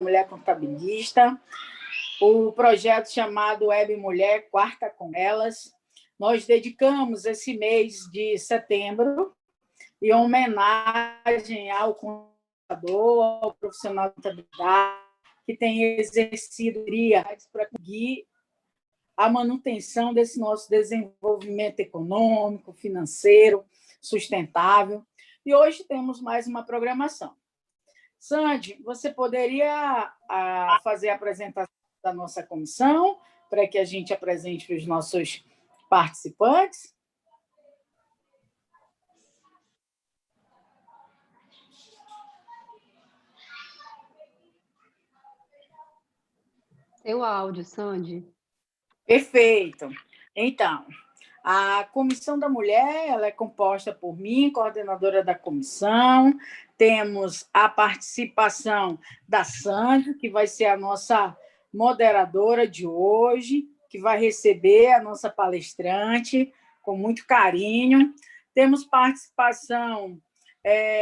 Mulher Contabilista, o projeto chamado Web Mulher, Quarta com Elas. Nós dedicamos esse mês de setembro em homenagem ao contador, ao profissional de contabilidade, que tem exercido para conseguir a manutenção desse nosso desenvolvimento econômico, financeiro, sustentável. E hoje temos mais uma programação. Sandy, você poderia fazer a apresentação da nossa comissão para que a gente apresente para os nossos participantes? Seu áudio, Sandy. Perfeito. Então, a Comissão da Mulher ela é composta por mim, coordenadora da comissão. Temos a participação da Sandy, que vai ser a nossa moderadora de hoje, que vai receber a nossa palestrante com muito carinho. Temos participação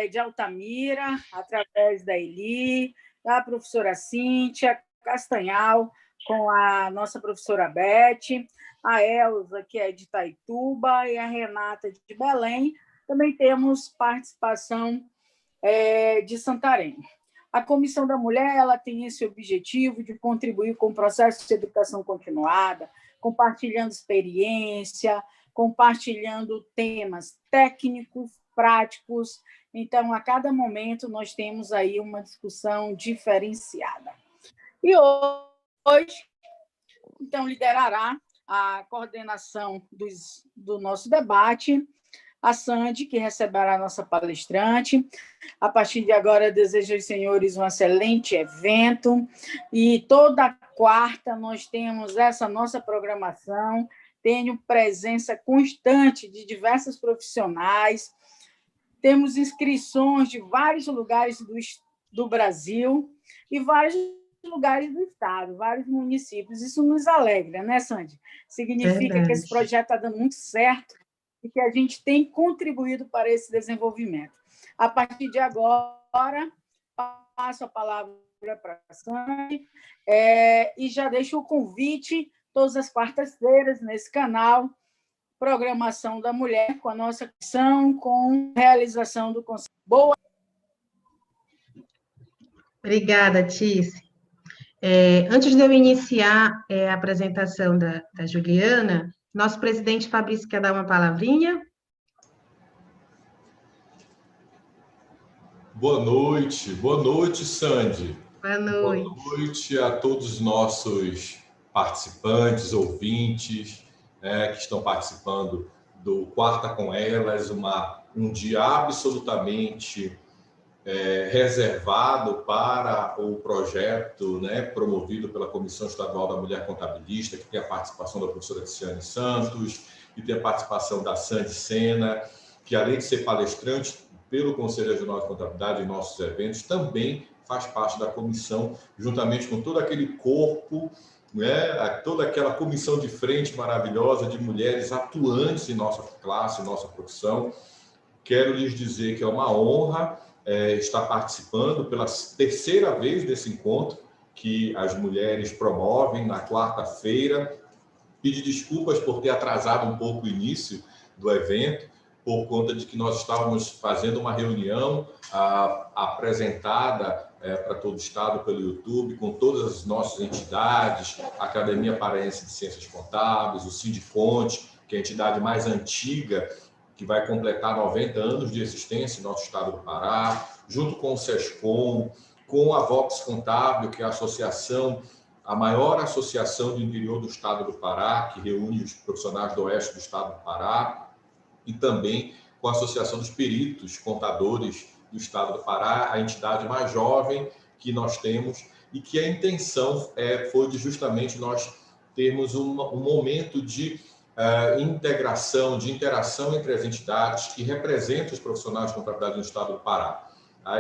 de Altamira, através da Eli, da professora Cíntia Castanhal, com a nossa professora Beth, a Elza, que é de Itaituba, e a Renata, de Belém. Também temos participação de Santarém. A Comissão da Mulher ela tem esse objetivo de contribuir com o processo de educação continuada, compartilhando experiência, compartilhando temas técnicos, práticos. Então, a cada momento, nós temos aí uma discussão diferenciada. E hoje, então, liderará a coordenação do nosso debate a Sandy, que receberá a nossa palestrante. A partir de agora, desejo aos senhores um excelente evento. E toda quarta nós temos essa nossa programação. Tenho presença constante de diversos profissionais. Temos inscrições de vários lugares do Brasil e vários lugares do estado, vários municípios. Isso nos alegra, né, Sandy? Significa que esse projeto está dando muito certo e que a gente tem contribuído para esse desenvolvimento. A partir de agora, passo a palavra para a Sandy e já deixo o convite todas as quartas-feiras nesse canal, Programação da Mulher, com a nossa comissão, com realização do Conselho. Boa. Obrigada, Tice. Antes de eu iniciar a apresentação da Juliana, nosso presidente Fabrício quer dar uma palavrinha? Boa noite, Sandy. Boa noite. Boa noite a todos os nossos participantes, ouvintes, que estão participando do Quarta com Elas, um dia absolutamente reservado para o projeto promovido pela Comissão Estadual da Mulher Contabilista, que tem a participação da professora Tiziane Santos, e tem a participação da Sandy Sena, que além de ser palestrante pelo Conselho Regional de Contabilidade em nossos eventos, também faz parte da comissão, juntamente com todo aquele corpo, toda aquela comissão de frente maravilhosa de mulheres atuantes em nossa classe, em nossa profissão. Quero lhes dizer que é uma honra estar participando pela terceira vez desse encontro que as mulheres promovem na quarta-feira. Pedir desculpas por ter atrasado um pouco o início do evento, por conta de que nós estávamos fazendo uma reunião apresentada para todo o estado pelo YouTube, com todas as nossas entidades, a Academia Paraense de Ciências Contábeis, o Sindiconte, que é a entidade mais antiga, que vai completar 90 anos de existência em nosso estado do Pará, junto com o SESCOM, com a Vox Contábil, que é a maior associação do interior do estado do Pará, que reúne os profissionais do oeste do estado do Pará, e também com a Associação dos Peritos Contadores do estado do Pará, a entidade mais jovem que nós temos, e que a intenção foi de justamente nós termos um momento de integração, de interação entre as entidades que representam os profissionais de contabilidade no estado do Pará.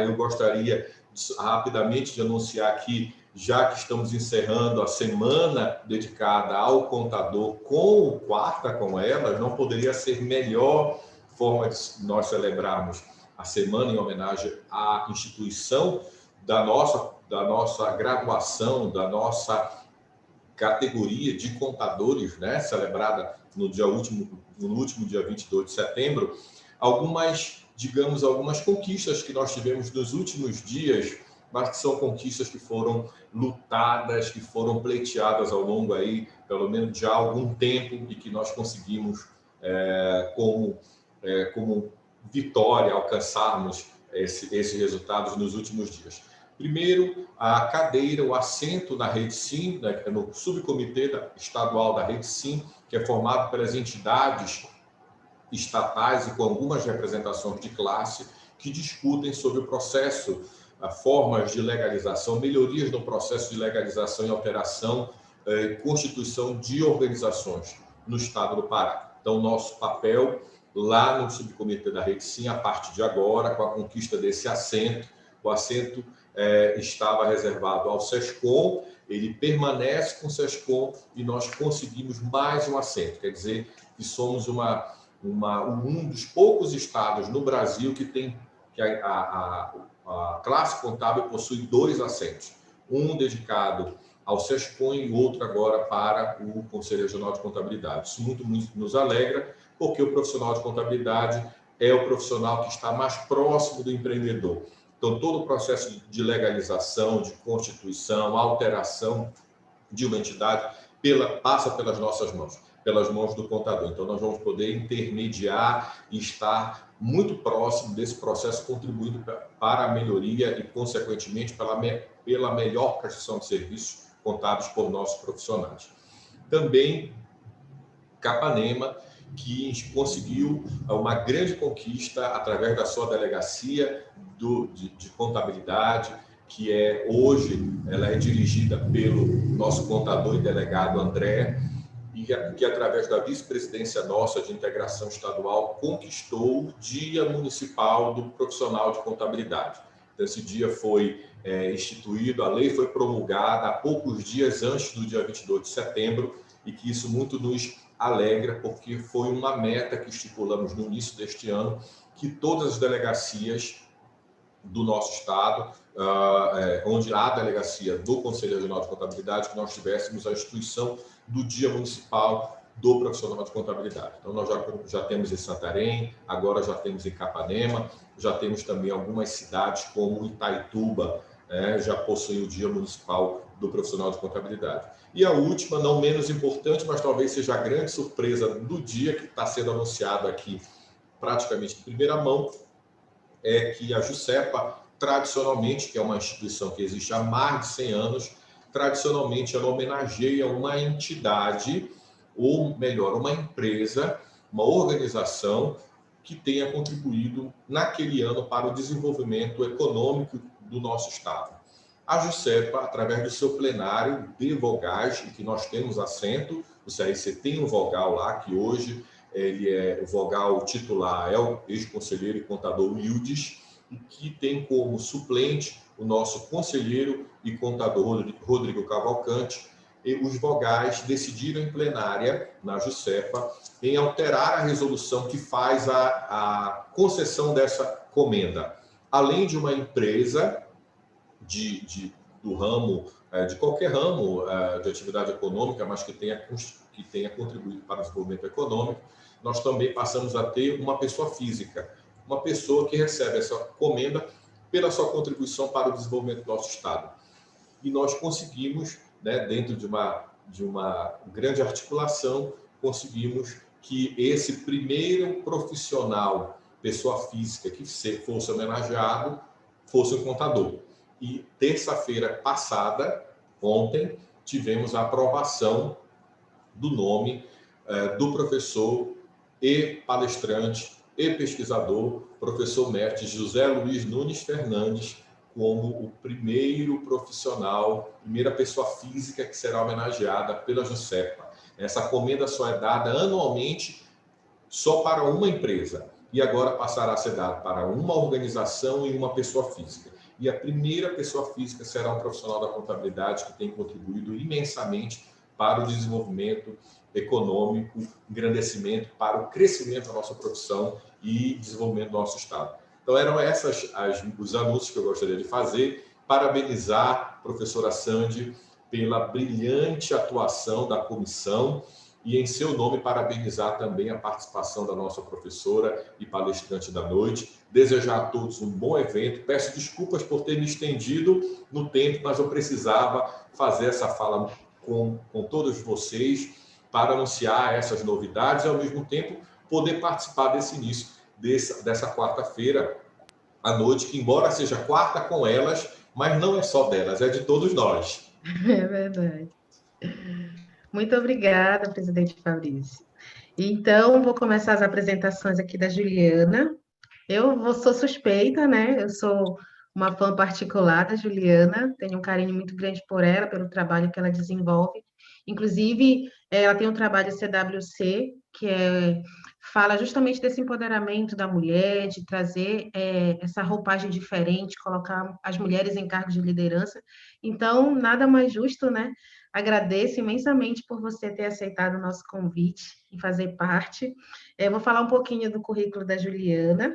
Eu gostaria rapidamente de anunciar aqui, já que estamos encerrando a semana dedicada ao contador com o Quarta com Elas, não poderia ser melhor forma de nós celebrarmos a semana em homenagem à instituição da nossa da nossa graduação, da nossa categoria de contadores, né, celebrada no último dia 22 de setembro, algumas conquistas que nós tivemos nos últimos dias, mas que são conquistas que foram lutadas, que foram pleiteadas ao longo aí, pelo menos de algum tempo, e que nós conseguimos, como vitória, alcançarmos esses resultados nos últimos dias. Primeiro, a cadeira, o assento na Rede Sim, no subcomitê estadual da Rede Sim, que é formado pelas entidades estatais e com algumas representações de classe que discutem sobre o processo, formas de legalização, melhorias no processo de legalização e alteração, constituição de organizações no estado do Pará. Então, nosso papel lá no subcomitê da Rede Sim, a partir de agora, com a conquista desse assento, o assento estava reservado ao SESCOM, ele permanece com o SESCOM e nós conseguimos mais um assento. Quer dizer que somos um dos poucos estados no Brasil que a classe contábil possui 2 assentos, um dedicado ao SESCOM e outro agora para o Conselho Regional de Contabilidade. Isso muito nos alegra, porque o profissional de contabilidade é o profissional que está mais próximo do empreendedor. Então, todo o processo de legalização, de constituição, alteração de uma entidade passa pelas nossas mãos, pelas mãos do contador. Então, nós vamos poder intermediar e estar muito próximo desse processo, contribuindo para a melhoria e, consequentemente, pela melhor prestação de serviços contábeis por nossos profissionais. Também, Capanema, que conseguiu uma grande conquista através da sua delegacia de contabilidade, que hoje ela é dirigida pelo nosso contador e delegado André, e que através da vice-presidência nossa de integração estadual conquistou o Dia Municipal do Profissional de Contabilidade. Então, esse dia foi instituído, a lei foi promulgada há poucos dias antes do dia 22 de setembro, e que isso muito nos alegra, porque foi uma meta que estipulamos no início deste ano, que todas as delegacias do nosso estado, onde há a delegacia do Conselho Regional de Contabilidade, que nós tivéssemos a instituição do Dia Municipal do Profissional de Contabilidade. Então, nós já temos em Santarém, agora já temos em Capanema, já temos também algumas cidades como Itaituba, já possui o Dia Municipal do Profissional de Contabilidade. E a última, não menos importante, mas talvez seja a grande surpresa do dia, que está sendo anunciado aqui praticamente de primeira mão, é que a JUSEPA, tradicionalmente, que é uma instituição que existe há mais de 100 anos, tradicionalmente ela homenageia uma entidade, ou melhor, uma empresa, uma organização que tenha contribuído naquele ano para o desenvolvimento econômico do nosso estado. A JUSEPA, através do seu plenário de vogais, em que nós temos assento, o CRC tem um vogal lá, que hoje o vogal titular é o ex-conselheiro e contador Wildes, e que tem como suplente o nosso conselheiro e contador Rodrigo Cavalcante. E os vogais decidiram em plenária, na JUSEPA, em alterar a resolução que faz a concessão dessa comenda. Além de uma empresa do ramo, de qualquer ramo de atividade econômica, mas que tenha contribuído para o desenvolvimento econômico, nós também passamos a ter uma pessoa física, uma pessoa que recebe essa comenda pela sua contribuição para o desenvolvimento do nosso estado. E nós conseguimos, dentro de uma grande articulação, conseguimos que esse primeiro profissional, pessoa física, que fosse homenageado, fosse um contador. E terça-feira passada, ontem, tivemos a aprovação do nome do professor e palestrante e pesquisador, professor mestre José Luiz Nunes Fernandes, como o primeiro profissional, primeira pessoa física que será homenageada pela JUSEPA. Essa comenda só é dada anualmente só para uma empresa, e agora passará a ser dada para uma organização e uma pessoa física. E a primeira pessoa física será um profissional da contabilidade que tem contribuído imensamente para o desenvolvimento econômico, engrandecimento, para o crescimento da nossa profissão e desenvolvimento do nosso estado. Então, eram os anúncios que eu gostaria de fazer, parabenizar a professora Sandy pela brilhante atuação da comissão e, em seu nome, parabenizar também a participação da nossa professora e palestrante da noite. Desejar a todos um bom evento. Peço desculpas por ter me estendido no tempo, mas eu precisava fazer essa fala com todos vocês para anunciar essas novidades e, ao mesmo tempo, poder participar desse início, dessa quarta-feira à noite, que, embora seja quarta com elas, mas não é só delas, é de todos nós. É verdade. Muito obrigada, presidente Fabrício. Então, vou começar as apresentações aqui da Juliana. Sou suspeita, né? Eu sou uma fã particular da Juliana, tenho um carinho muito grande por ela, pelo trabalho que ela desenvolve. Inclusive, ela tem um trabalho CWC, fala justamente desse empoderamento da mulher, de trazer essa roupagem diferente, colocar as mulheres em cargos de liderança. Então, nada mais justo, né? Agradeço imensamente por você ter aceitado o nosso convite e fazer parte. Vou falar um pouquinho do currículo da Juliana.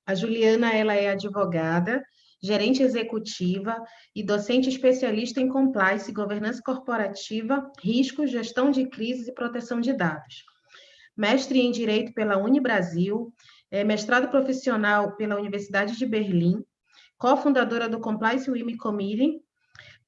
A Juliana, ela é advogada, gerente executiva e docente especialista em compliance, governança corporativa, risco, gestão de crises e proteção de dados. Mestre em Direito pela Unibrasil, mestrado profissional pela Universidade de Berlim, cofundadora do Compliance Women Committee,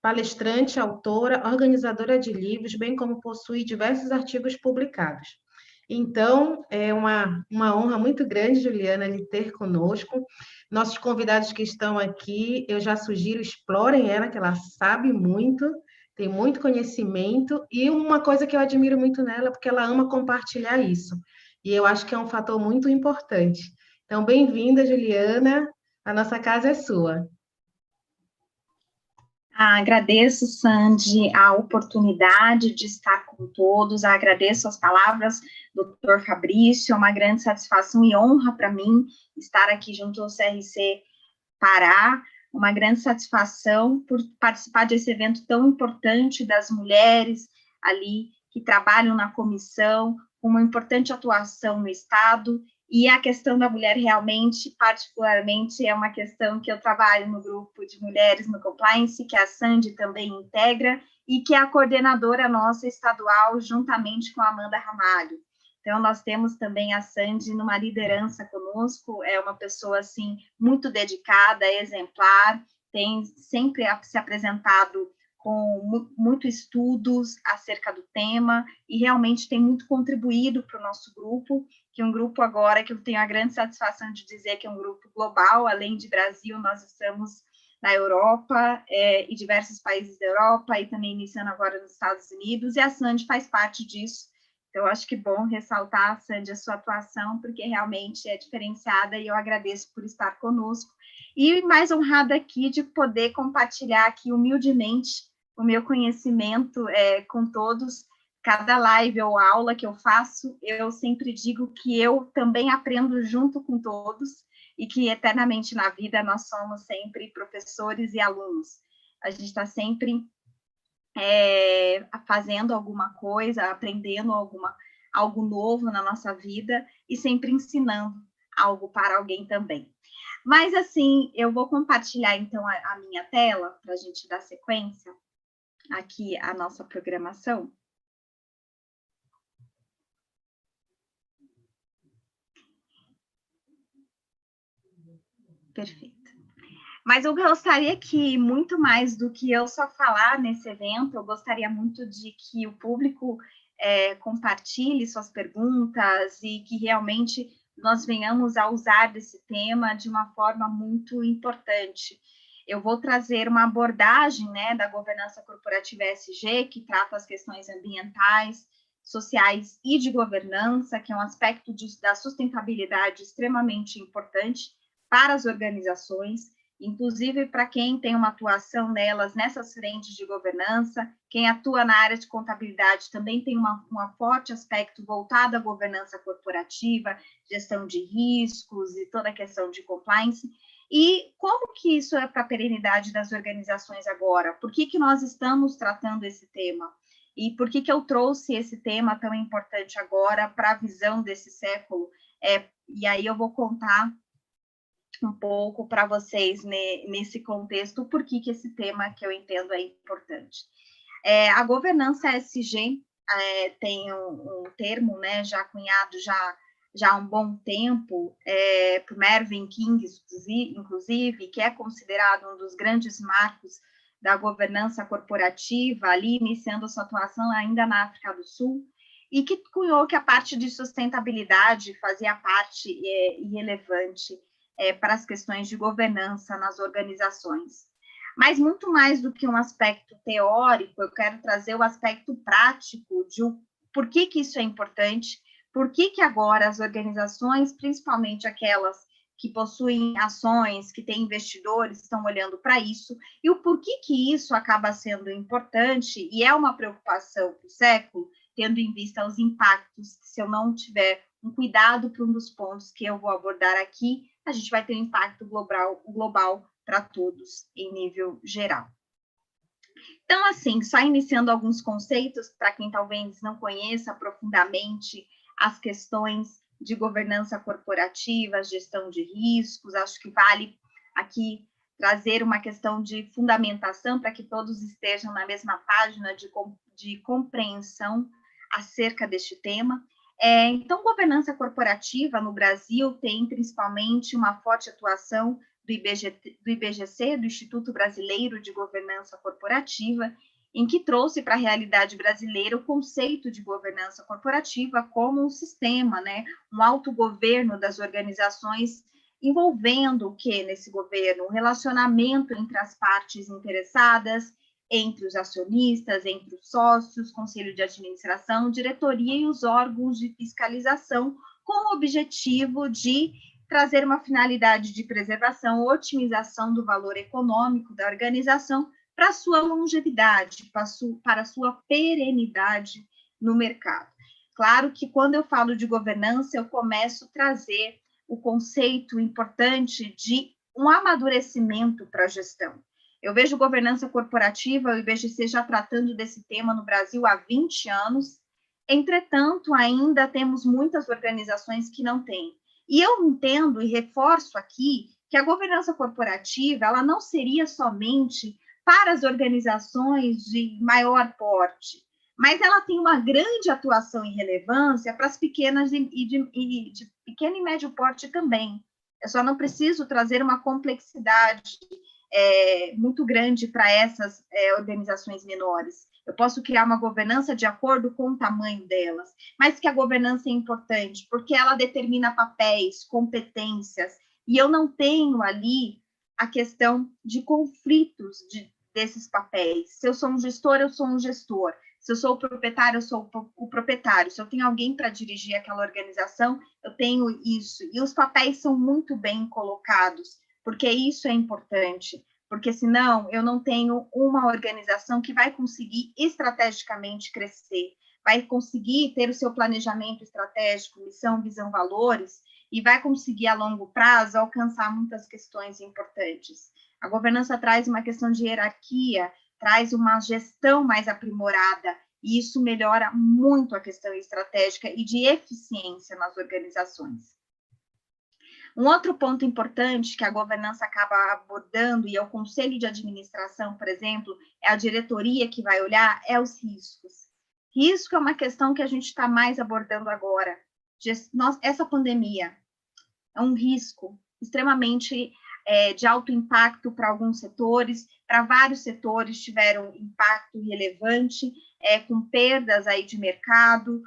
palestrante, autora, organizadora de livros, bem como possui diversos artigos publicados. Então, é uma honra muito grande, Juliana, lhe ter conosco. Nossos convidados que estão aqui, eu já sugiro, explorem ela, que ela sabe muito, tem muito conhecimento, e uma coisa que eu admiro muito nela, porque ela ama compartilhar isso. E eu acho que é um fator muito importante. Então, bem-vinda, Juliana, a nossa casa é sua. Agradeço, Sandy, a oportunidade de estar com todos, agradeço as palavras do Dr. Fabrício, é uma grande satisfação e honra para mim estar aqui junto ao CRC Pará, uma grande satisfação por participar desse evento tão importante das mulheres ali que trabalham na comissão, com uma importante atuação no Estado. E a questão da mulher realmente, particularmente, é uma questão que eu trabalho no grupo de mulheres no compliance, que a Sandy também integra, e que é a coordenadora nossa estadual, juntamente com a Amanda Ramalho. Então, nós temos também a Sandy numa liderança conosco, é uma pessoa, assim, muito dedicada, exemplar, tem sempre se apresentado com muitos estudos acerca do tema, e realmente tem muito contribuído para o nosso grupo, que é um grupo agora que eu tenho a grande satisfação de dizer que é um grupo global, além de Brasil, nós estamos na Europa, e diversos países da Europa, e também iniciando agora nos Estados Unidos, e a Sandy faz parte disso. Então, eu acho que é bom ressaltar, Sandy, a sua atuação, porque realmente é diferenciada, e eu agradeço por estar conosco. E mais honrada aqui de poder compartilhar aqui humildemente o meu conhecimento com todos. Cada live ou aula que eu faço, eu sempre digo que eu também aprendo junto com todos e que eternamente na vida nós somos sempre professores e alunos. A gente está sempre fazendo alguma coisa, aprendendo algo novo na nossa vida e sempre ensinando algo para alguém também. Mas, assim, eu vou compartilhar, então, a minha tela para a gente dar sequência aqui à nossa programação. Perfeito. Mas eu gostaria que, muito mais do que eu só falar nesse evento, eu gostaria muito de que o público compartilhe suas perguntas e que realmente nós venhamos a usar desse tema de uma forma muito importante. Eu vou trazer uma abordagem, né, da governança corporativa ESG, que trata as questões ambientais, sociais e de governança, que é um aspecto da sustentabilidade extremamente importante para as organizações, inclusive para quem tem uma atuação nelas, nessas frentes de governança. Quem atua na área de contabilidade também tem um forte aspecto voltado à governança corporativa, gestão de riscos e toda a questão de compliance. E como que isso é para a perenidade das organizações agora? Por que nós estamos tratando esse tema? E por que eu trouxe esse tema tão importante agora para a visão desse século? E aí eu vou contar um pouco para vocês nesse contexto, por que esse tema que eu entendo é importante. A governança ESG tem um termo, né, já cunhado já há um bom tempo, por Mervyn King, inclusive, que é considerado um dos grandes marcos da governança corporativa, ali iniciando sua atuação ainda na África do Sul, e que cunhou que a parte de sustentabilidade fazia parte irrelevante para as questões de governança nas organizações. Mas muito mais do que um aspecto teórico, eu quero trazer o aspecto prático de por que isso é importante, por que agora as organizações, principalmente aquelas que possuem ações, que têm investidores, estão olhando para isso, e o porquê que isso acaba sendo importante, e é uma preocupação para o século, tendo em vista os impactos, se eu não tiver um cuidado para um dos pontos que eu vou abordar aqui, a gente vai ter um impacto global para todos, em nível geral. Então, assim, só iniciando alguns conceitos, para quem talvez não conheça profundamente as questões de governança corporativa, gestão de riscos, acho que vale aqui trazer uma questão de fundamentação para que todos estejam na mesma página de compreensão acerca deste tema. Então, governança corporativa no Brasil tem principalmente uma forte atuação do IBGC, do Instituto Brasileiro de Governança Corporativa, em que trouxe para a realidade brasileira o conceito de governança corporativa como um sistema, né, um autogoverno das organizações, envolvendo o que nesse governo? O relacionamento entre as partes interessadas, entre os acionistas, entre os sócios, conselho de administração, diretoria e os órgãos de fiscalização, com o objetivo de trazer uma finalidade de preservação, otimização do valor econômico da organização para a sua longevidade, para a sua perenidade no mercado. Claro que quando eu falo de governança, eu começo a trazer o conceito importante de um amadurecimento para a gestão. Eu vejo governança corporativa, o IBGC já tratando desse tema no Brasil há 20 anos, entretanto, ainda temos muitas organizações que não têm. E eu entendo e reforço aqui que a governança corporativa, ela não seria somente para as organizações de maior porte, mas ela tem uma grande atuação e relevância para as pequenas e de pequeno e médio porte também. Eu só não preciso trazer uma complexidade muito grande para essas organizações menores. Eu posso criar uma governança de acordo com o tamanho delas, mas que a governança é importante, porque ela determina papéis, competências, e eu não tenho ali a questão de conflitos desses papéis. Se eu sou um gestor, eu sou um gestor. Se eu sou o proprietário, eu sou o proprietário. Se eu tenho alguém para dirigir aquela organização, eu tenho isso. E os papéis são muito bem colocados, porque isso é importante. Porque senão eu não tenho uma organização que vai conseguir estrategicamente crescer, vai conseguir ter o seu planejamento estratégico, missão, visão, valores, e vai conseguir a longo prazo alcançar muitas questões importantes. A governança traz uma questão de hierarquia, traz uma gestão mais aprimorada, e isso melhora muito a questão estratégica e de eficiência nas organizações. Um outro ponto importante que a governança acaba abordando, e é o conselho de administração, por exemplo, é a diretoria que vai olhar, é os riscos. Risco é uma questão que a gente está mais abordando agora. Essa pandemia é um risco extremamente de alto impacto para alguns setores, para vários setores tiveram impacto relevante, com perdas aí de mercado,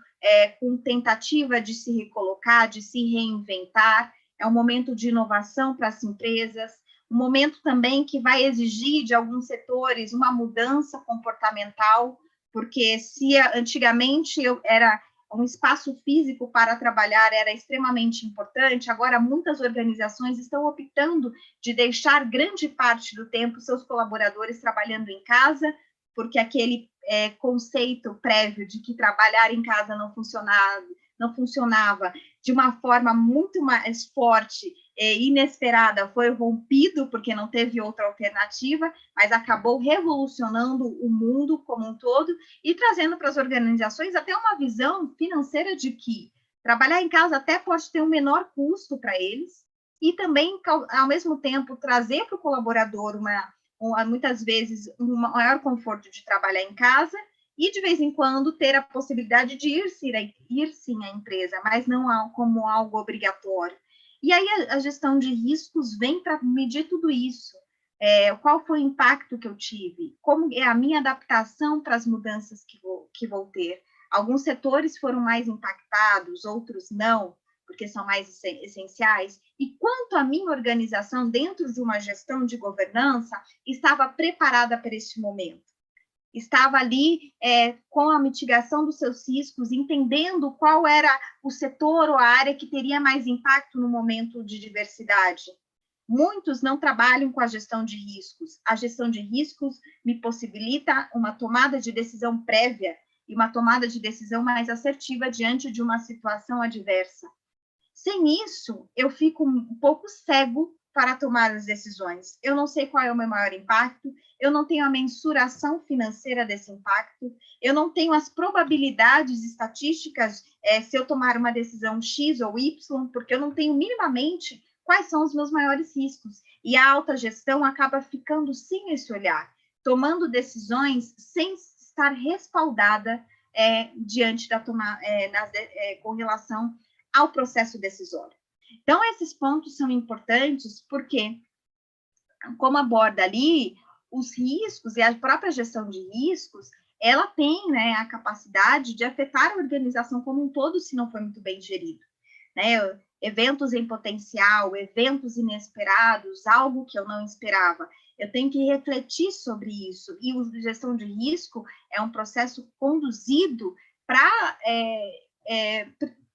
com tentativa de se recolocar, de se reinventar. É um momento de inovação para as empresas, um momento também que vai exigir de alguns setores uma mudança comportamental, porque se antigamente era um espaço físico para trabalhar era extremamente importante, agora muitas organizações estão optando de deixar grande parte do tempo seus colaboradores trabalhando em casa, porque aquele conceito prévio de que trabalhar em casa não funcionava de uma forma muito mais forte e inesperada, foi rompido, porque não teve outra alternativa, mas acabou revolucionando o mundo como um todo e trazendo para as organizações até uma visão financeira de que trabalhar em casa até pode ter um menor custo para eles, e também, ao mesmo tempo, trazer para o colaborador muitas vezes um maior conforto de trabalhar em casa e, de vez em quando, ter a possibilidade de ir sim à empresa, mas não como algo obrigatório. E aí a gestão de riscos vem para medir tudo isso. Qual foi o impacto que eu tive? Como é a minha adaptação para as mudanças que vou ter? Alguns setores foram mais impactados, outros não, porque são mais essenciais. E quanto a minha organização, dentro de uma gestão de governança, estava preparada para este momento? Estava ali com a mitigação dos seus riscos, entendendo qual era o setor ou a área que teria mais impacto no momento de diversidade. Muitos não trabalham com a gestão de riscos. A gestão de riscos me possibilita uma tomada de decisão prévia e uma tomada de decisão mais assertiva diante de uma situação adversa. Sem isso, eu fico um pouco cego para tomar as decisões. Eu não sei qual é o meu maior impacto, eu não tenho a mensuração financeira desse impacto, eu não tenho as probabilidades estatísticas se eu tomar uma decisão X ou Y, porque eu não tenho minimamente quais são os meus maiores riscos. E a alta gestão acaba ficando sem esse olhar, tomando decisões sem estar respaldada diante da com relação ao processo decisório. Então, esses pontos são importantes porque, como aborda ali, os riscos e a própria gestão de riscos, ela tem, né, a capacidade de afetar a organização como um todo se não for muito bem gerido. Né? Eventos em potencial, eventos inesperados, algo que eu não esperava. Eu tenho que refletir sobre isso. E a gestão de risco é um processo conduzido para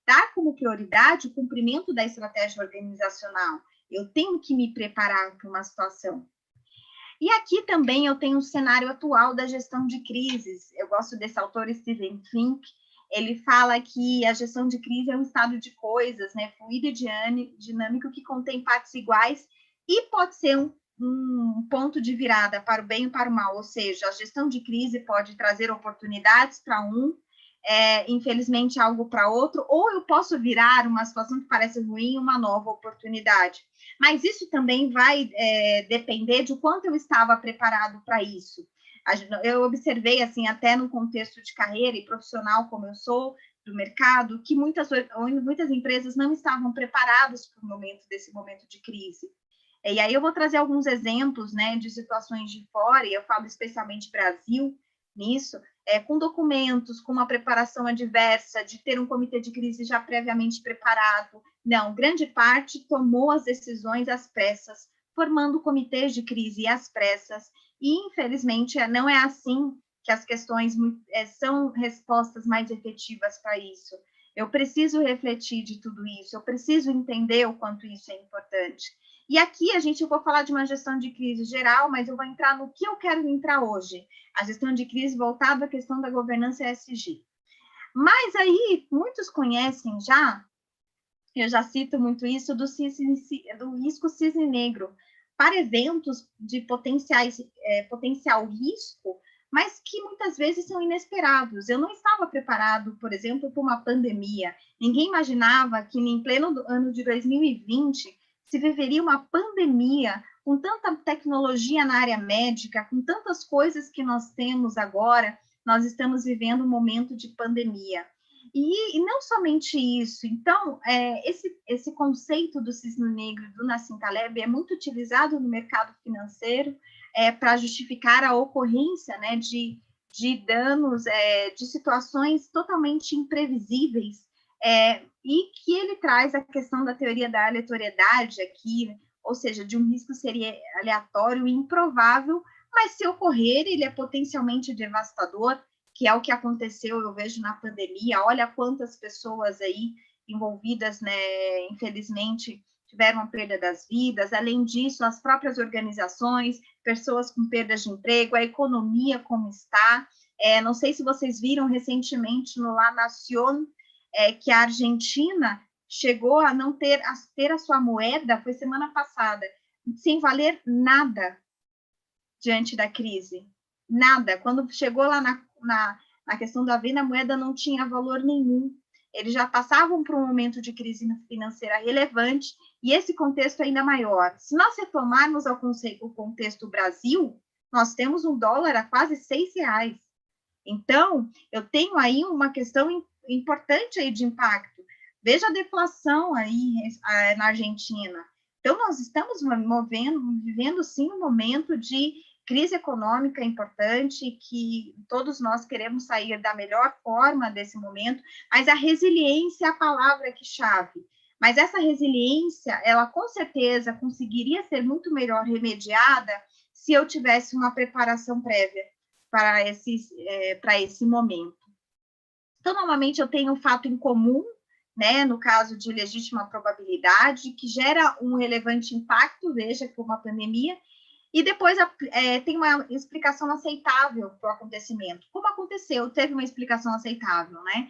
dar como prioridade o cumprimento da estratégia organizacional. Eu tenho que me preparar para uma situação. E aqui também eu tenho o cenário atual da gestão de crises. Eu gosto desse autor, Steven Fink. Ele fala que a gestão de crise é um estado de coisas, né, fluido e dinâmico que contém partes iguais e pode ser um ponto de virada para o bem e para o mal. Ou seja, a gestão de crise pode trazer oportunidades para infelizmente, algo para outro, ou eu posso virar uma situação que parece ruim, uma nova oportunidade. Mas isso também vai depender de quanto eu estava preparado para isso. Eu observei, assim, até no contexto de carreira e profissional, como eu sou, do mercado, que muitas empresas não estavam preparadas para desse momento de crise. E aí eu vou trazer alguns exemplos, né, de situações de fora, e eu falo especialmente Brasil nisso, com documentos, com uma preparação adversa, de ter um comitê de crise já previamente preparado. Não, grande parte tomou as decisões às pressas, formando comitês de crise às pressas, e, infelizmente, não é assim que as questões são respostas mais efetivas para isso. Eu preciso refletir de tudo isso, eu preciso entender o quanto isso é importante. E aqui eu vou falar de uma gestão de crise geral, mas eu vou entrar no que eu quero entrar hoje, a gestão de crise voltada à questão da governança ESG. Mas aí, muitos conhecem já, eu já cito muito isso, do risco cisne negro, para eventos de potencial risco, mas que muitas vezes são inesperados. Eu não estava preparado, por exemplo, para uma pandemia. Ninguém imaginava que, em pleno ano de 2020, se viveria uma pandemia com tanta tecnologia na área médica, com tantas coisas que nós temos agora, nós estamos vivendo um momento de pandemia. E não somente isso. Então, esse conceito do cisne negro do Nassim Taleb é muito utilizado no mercado financeiro para justificar a ocorrência, né, de danos, de situações totalmente imprevisíveis, e que ele traz a questão da teoria da aleatoriedade aqui, ou seja, de um risco seria aleatório e improvável, mas se ocorrer, ele é potencialmente devastador, que é o que aconteceu, eu vejo, na pandemia. Olha quantas pessoas aí envolvidas, né, infelizmente, tiveram a perda das vidas. Além disso, as próprias organizações, pessoas com perdas de emprego, a economia como está. Não sei se vocês viram recentemente no La Nación, que a Argentina chegou a não ter a sua moeda, foi semana passada, sem valer nada diante da crise. Nada. Quando chegou lá na questão da venda, a moeda não tinha valor nenhum. eles já passavam por um momento de crise financeira relevante, e esse contexto é ainda maior. Se nós retomarmos o contexto Brasil, nós temos um dólar a quase R$6. Então, eu tenho aí uma questão importante aí de impacto. Veja a deflação aí na Argentina. Então, nós estamos vivendo, sim, um momento de crise econômica importante, que todos nós queremos sair da melhor forma desse momento, mas a resiliência é a palavra que chave. Mas essa resiliência, ela com certeza conseguiria ser muito melhor remediada se eu tivesse uma preparação prévia para esse momento. Então, normalmente, eu tenho um fato em comum, né, no caso de legítima probabilidade, que gera um relevante impacto, veja, como a pandemia, e depois tem uma explicação aceitável para o acontecimento. Como aconteceu? Teve uma explicação aceitável, né?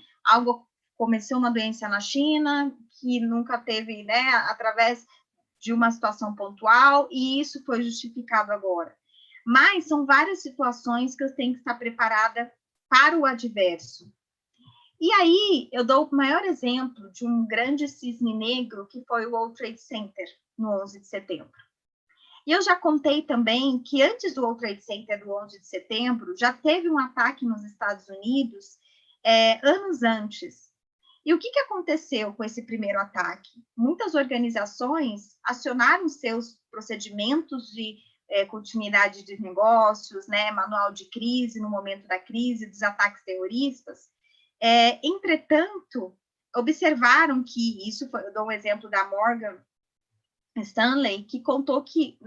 Começou uma doença na China, que nunca teve, né, através de uma situação pontual, e isso foi justificado agora. Mas são várias situações que eu tenho que estar preparada para o adverso. E aí, eu dou o maior exemplo de um grande cisne negro, que foi o World Trade Center, no 11 de setembro. E eu já contei também que antes do World Trade Center, do 11 de setembro, já teve um ataque nos Estados Unidos anos antes. E o que aconteceu com esse primeiro ataque? Muitas organizações acionaram seus procedimentos de continuidade de negócios, né, manual de crise no momento da crise, dos ataques terroristas. Entretanto, observaram que isso foi, eu dou um exemplo da Morgan Stanley, que contou que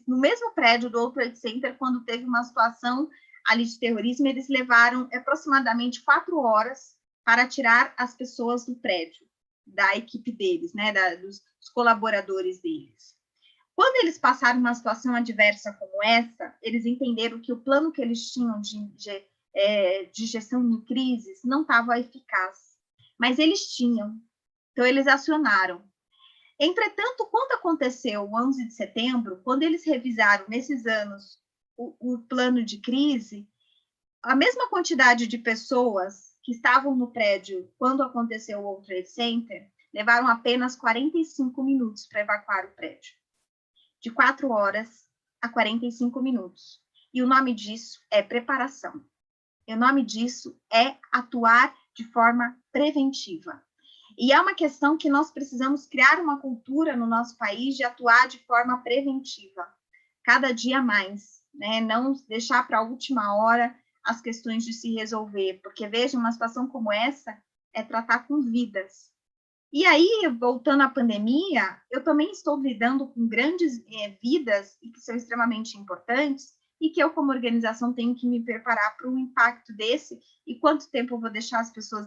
no mesmo prédio do World Trade Center, quando teve uma situação ali de terrorismo, eles levaram aproximadamente 4 horas para tirar as pessoas do prédio, da equipe deles, né, dos colaboradores deles. Quando eles passaram uma situação adversa como essa, eles entenderam que o plano que eles tinham de gestão de crises não estava eficaz, mas eles tinham, então eles acionaram. Entretanto, quando aconteceu o 11 de setembro, quando eles revisaram nesses anos o plano de crise, a mesma quantidade de pessoas que estavam no prédio quando aconteceu o World Trade Center levaram apenas 45 minutos para evacuar o prédio. De 4 horas a 45 minutos. E o nome disso é preparação. E o nome disso é atuar de forma preventiva. E é uma questão que nós precisamos criar uma cultura no nosso país de atuar de forma preventiva, cada dia mais, né? Não deixar para a última hora as questões de se resolver, porque, veja, uma situação como essa é tratar com vidas. E aí, voltando à pandemia, eu também estou lidando com grandes vidas que são extremamente importantes, e que eu, como organização, tenho que me preparar para um impacto desse, e quanto tempo eu vou deixar as pessoas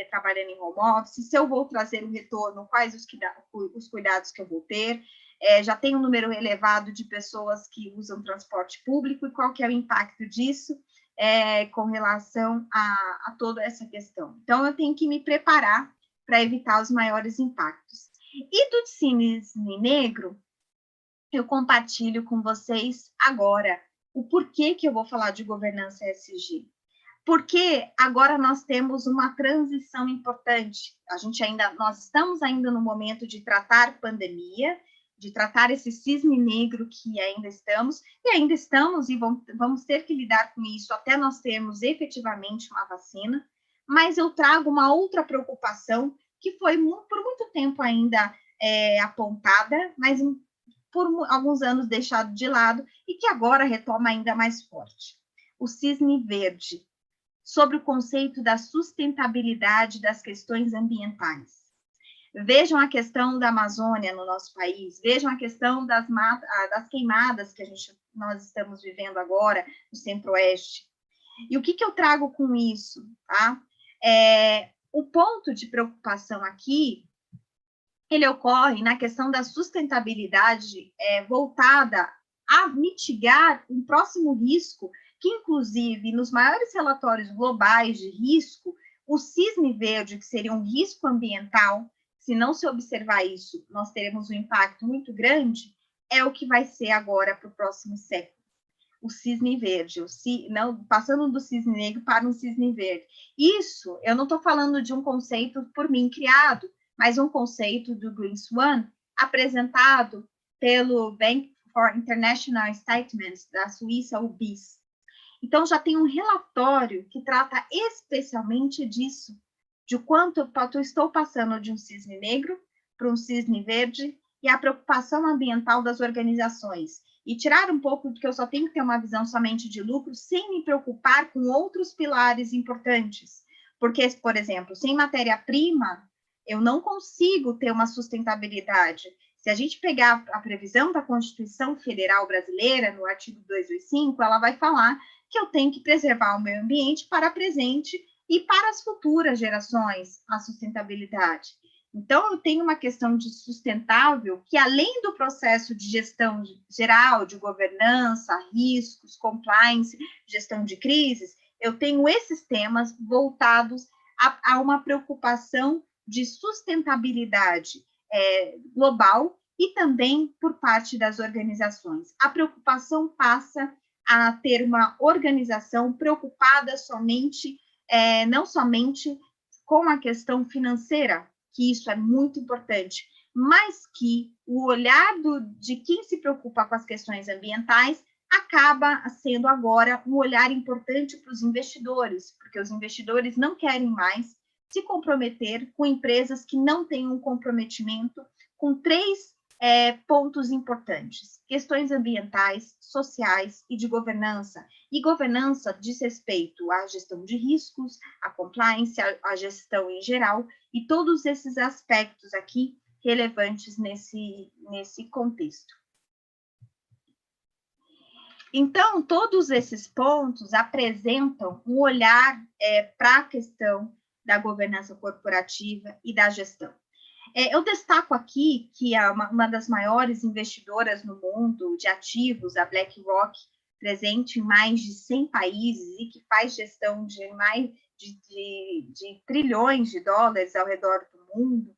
trabalhando em home office, se eu vou trazer um retorno, quais os cuidados que eu vou ter, já tem um número elevado de pessoas que usam transporte público, e qual que é o impacto disso com relação a toda essa questão. Então, eu tenho que me preparar para evitar os maiores impactos. E do cisne negro, eu compartilho com vocês agora o porquê que eu vou falar de governança ESG. Porque agora nós temos uma transição importante. Nós estamos ainda no momento de tratar pandemia, de tratar esse cisne negro que ainda estamos e vamos ter que lidar com isso até nós termos efetivamente uma vacina. Mas eu trago uma outra preocupação que foi por muito tempo ainda apontada, mas por alguns anos deixado de lado, e que agora retoma ainda mais forte. O cisne verde, sobre o conceito da sustentabilidade das questões ambientais. Vejam a questão da Amazônia no nosso país, vejam a questão das queimadas que nós estamos vivendo agora no Centro-Oeste. E o que eu trago com isso? Tá? O ponto de preocupação aqui, ele ocorre na questão da sustentabilidade voltada a mitigar um próximo risco, que, inclusive, nos maiores relatórios globais de risco, o cisne verde, que seria um risco ambiental, se não se observar isso, nós teremos um impacto muito grande, é o que vai ser agora para o próximo século. o cisne verde, não, passando do cisne negro para um cisne verde. Isso, eu não estou falando de um conceito por mim criado, mas um conceito do Green Swan, apresentado pelo Bank for International Statements da Suíça, o BIS. Então, já tem um relatório que trata especialmente disso, de quanto eu estou passando de um cisne negro para um cisne verde e a preocupação ambiental das organizações. E tirar um pouco de que eu só tenho que ter uma visão somente de lucro, sem me preocupar com outros pilares importantes. Porque, por exemplo, sem matéria-prima, eu não consigo ter uma sustentabilidade. Se a gente pegar a previsão da Constituição Federal Brasileira, no artigo 225, ela vai falar que eu tenho que preservar o meio ambiente para presente e para as futuras gerações, a sustentabilidade. Então, eu tenho uma questão de sustentável que, além do processo de gestão geral, de governança, riscos, compliance, gestão de crises, eu tenho esses temas voltados a uma preocupação de sustentabilidade global e também por parte das organizações. A preocupação passa a ter uma organização preocupada somente, não somente com a questão financeira, que isso é muito importante, mas que o olhar de quem se preocupa com as questões ambientais acaba sendo agora um olhar importante para os investidores, porque os investidores não querem mais se comprometer com empresas que não têm um comprometimento com três pontos importantes: questões ambientais, sociais e de governança. E governança diz respeito à gestão de riscos, à compliance, à gestão em geral, e todos esses aspectos aqui relevantes nesse contexto. Então, todos esses pontos apresentam um olhar para a questão da governança corporativa e da gestão. Eu destaco aqui que uma das maiores investidoras no mundo de ativos, a BlackRock, presente em mais de 100 países e que faz gestão de mais de trilhões de dólares ao redor do mundo,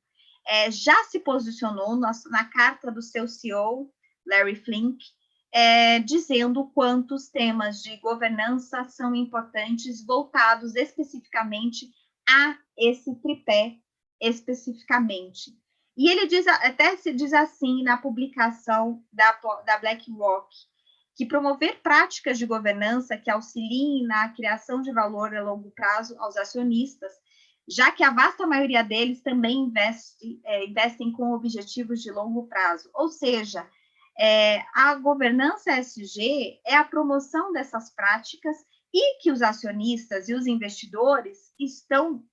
já se posicionou na carta do seu CEO, Larry Fink, dizendo quantos temas de governança são importantes, voltados especificamente a esse tripé especificamente. E ele se diz assim na publicação da BlackRock, que promover práticas de governança que auxiliem na criação de valor a longo prazo aos acionistas, já que a vasta maioria deles também investem com objetivos de longo prazo. Ou seja, a governança ESG é a promoção dessas práticas e que os acionistas e os investidores estão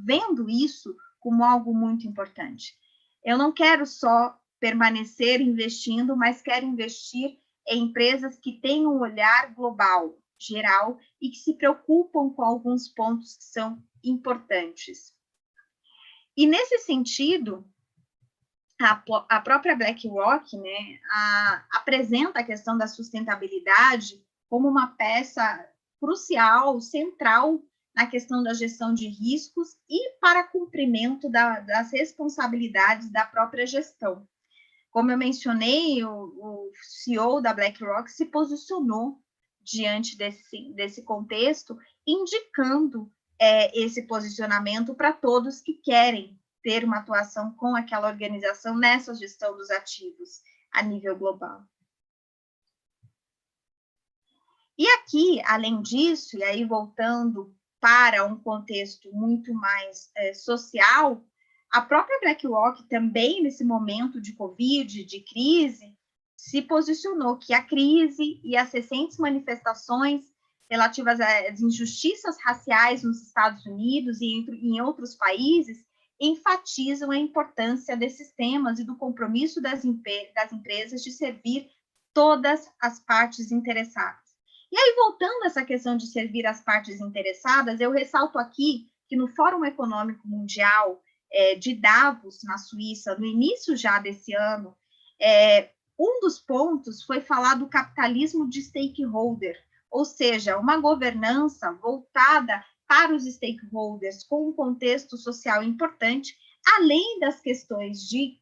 vendo isso como algo muito importante. Eu não quero só permanecer investindo, mas quero investir em empresas que têm um olhar global, geral, e que se preocupam com alguns pontos que são importantes. E, nesse sentido, a própria BlackRock, né, apresenta a questão da sustentabilidade como uma peça crucial, central, na questão da gestão de riscos e para cumprimento das responsabilidades da própria gestão. Como eu mencionei, o CEO da BlackRock se posicionou diante desse contexto, indicando esse posicionamento para todos que querem ter uma atuação com aquela organização nessa gestão dos ativos a nível global. E aqui, além disso, e aí voltando para um contexto muito mais social, a própria BlackRock também, nesse momento de Covid, de crise, se posicionou que a crise e as recentes manifestações relativas às injustiças raciais nos Estados Unidos e em outros países enfatizam a importância desses temas e do compromisso das empresas de servir todas as partes interessadas. E aí, voltando a essa questão de servir as partes interessadas, eu ressalto aqui que no Fórum Econômico Mundial de Davos, na Suíça, no início já desse ano, um dos pontos foi falar do capitalismo de stakeholder, ou seja, uma governança voltada para os stakeholders com um contexto social importante, além das questões de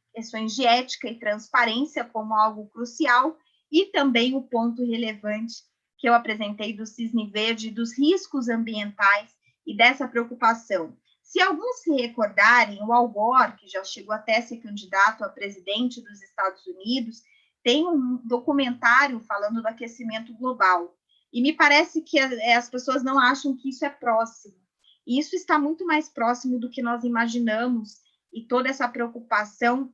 ética e transparência como algo crucial, e também o ponto relevante que eu apresentei do cisne verde, dos riscos ambientais e dessa preocupação. Se alguns se recordarem, o Al Gore, que já chegou até a ser candidato a presidente dos Estados Unidos, tem um documentário falando do aquecimento global. E me parece que as pessoas não acham que isso é próximo. E isso está muito mais próximo do que nós imaginamos, e toda essa preocupação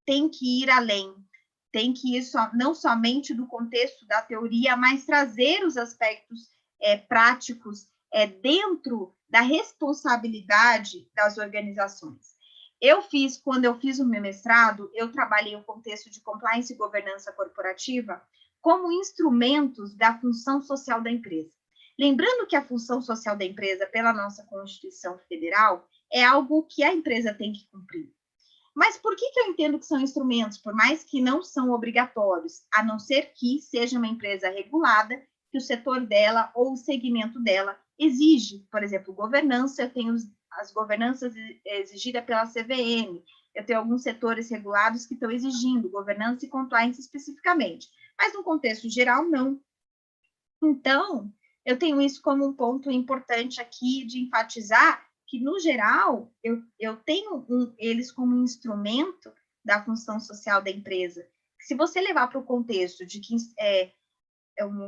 tem que ir além. Tem que ir não somente do contexto da teoria, mas trazer os aspectos práticos dentro da responsabilidade das organizações. Quando eu fiz o meu mestrado, eu trabalhei o contexto de compliance e governança corporativa como instrumentos da função social da empresa. Lembrando que a função social da empresa, pela nossa Constituição Federal, é algo que a empresa tem que cumprir. Mas por que eu entendo que são instrumentos, por mais que não são obrigatórios, a não ser que seja uma empresa regulada, que o setor dela ou o segmento dela exige? Por exemplo, governança, eu tenho as governanças exigidas pela CVM, eu tenho alguns setores regulados que estão exigindo governança e compliance especificamente, mas no contexto geral, não. Então, eu tenho isso como um ponto importante aqui de enfatizar que, no geral, eu tenho eles como um instrumento da função social da empresa. Se você levar para o contexto de que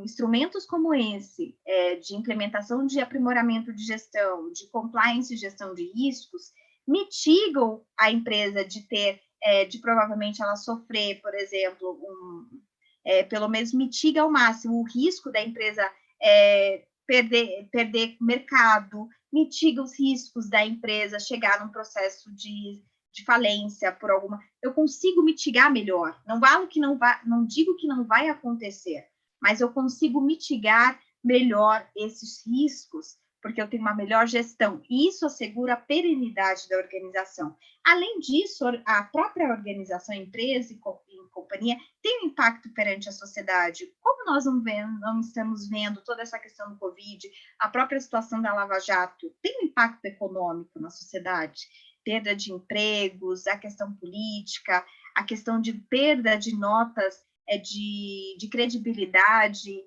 instrumentos como esse, de implementação de aprimoramento de gestão, de compliance e gestão de riscos, mitigam a empresa de provavelmente ela sofrer, por exemplo, pelo menos mitiga ao máximo o risco da empresa perder mercado, mitiga os riscos da empresa chegar num processo de falência por alguma... Eu consigo mitigar melhor. Não digo que não vai acontecer, mas eu consigo mitigar melhor esses riscos, porque eu tenho uma melhor gestão. E isso assegura a perenidade da organização. Além disso, a própria organização, empresa e companhia, tem um impacto perante a sociedade. Como nós não estamos vendo toda essa questão do Covid, a própria situação da Lava Jato tem um impacto econômico na sociedade, perda de empregos, a questão política, a questão de perda de notas de credibilidade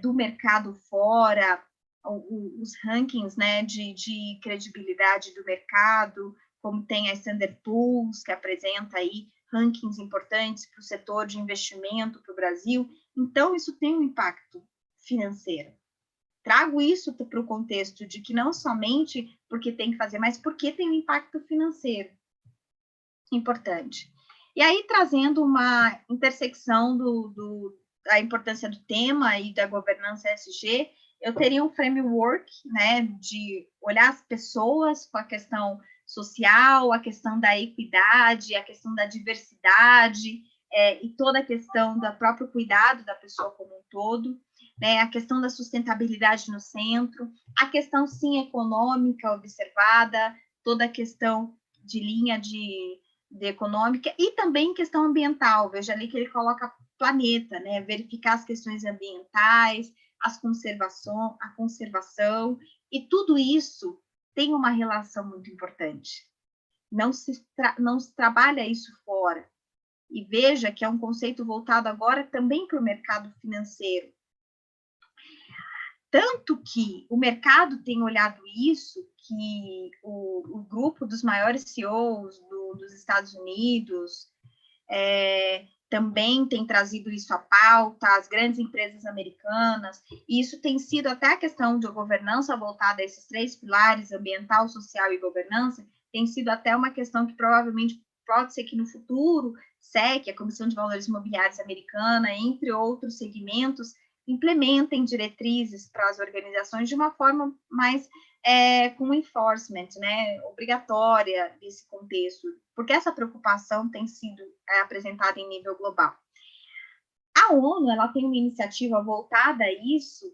do mercado fora, os rankings, né, de credibilidade do mercado, como tem a Standard Poor's, que apresenta aí rankings importantes para o setor de investimento para o Brasil. Então, isso tem um impacto financeiro. Trago isso para o contexto de que não somente porque tem que fazer, mas porque tem um impacto financeiro importante. E aí, trazendo uma intersecção da importância do tema e da governança ESG, eu teria um framework, né, de olhar as pessoas com a questão social, a questão da equidade, a questão da diversidade, e toda a questão do próprio cuidado da pessoa como um todo, né, a questão da sustentabilidade no centro, a questão, sim, econômica observada, toda a questão de linha de econômica e também questão ambiental. Veja ali que ele coloca planeta, né, verificar as questões ambientais, a conservação, e tudo isso tem uma relação muito importante. Não se trabalha isso fora. E veja que é um conceito voltado agora também para o mercado financeiro. Tanto que o mercado tem olhado isso, que o grupo dos maiores CEOs dos Estados Unidos também tem trazido isso à pauta, as grandes empresas americanas, e isso tem sido até a questão de governança voltada a esses 3 pilares, ambiental, social e governança, tem sido até uma questão que provavelmente pode ser que no futuro, SEC, a Comissão de Valores Imobiliários americana, entre outros segmentos, implementem diretrizes para as organizações de uma forma mais com enforcement, né, obrigatória desse contexto, porque essa preocupação tem sido apresentada em nível global. A ONU, ela tem uma iniciativa voltada a isso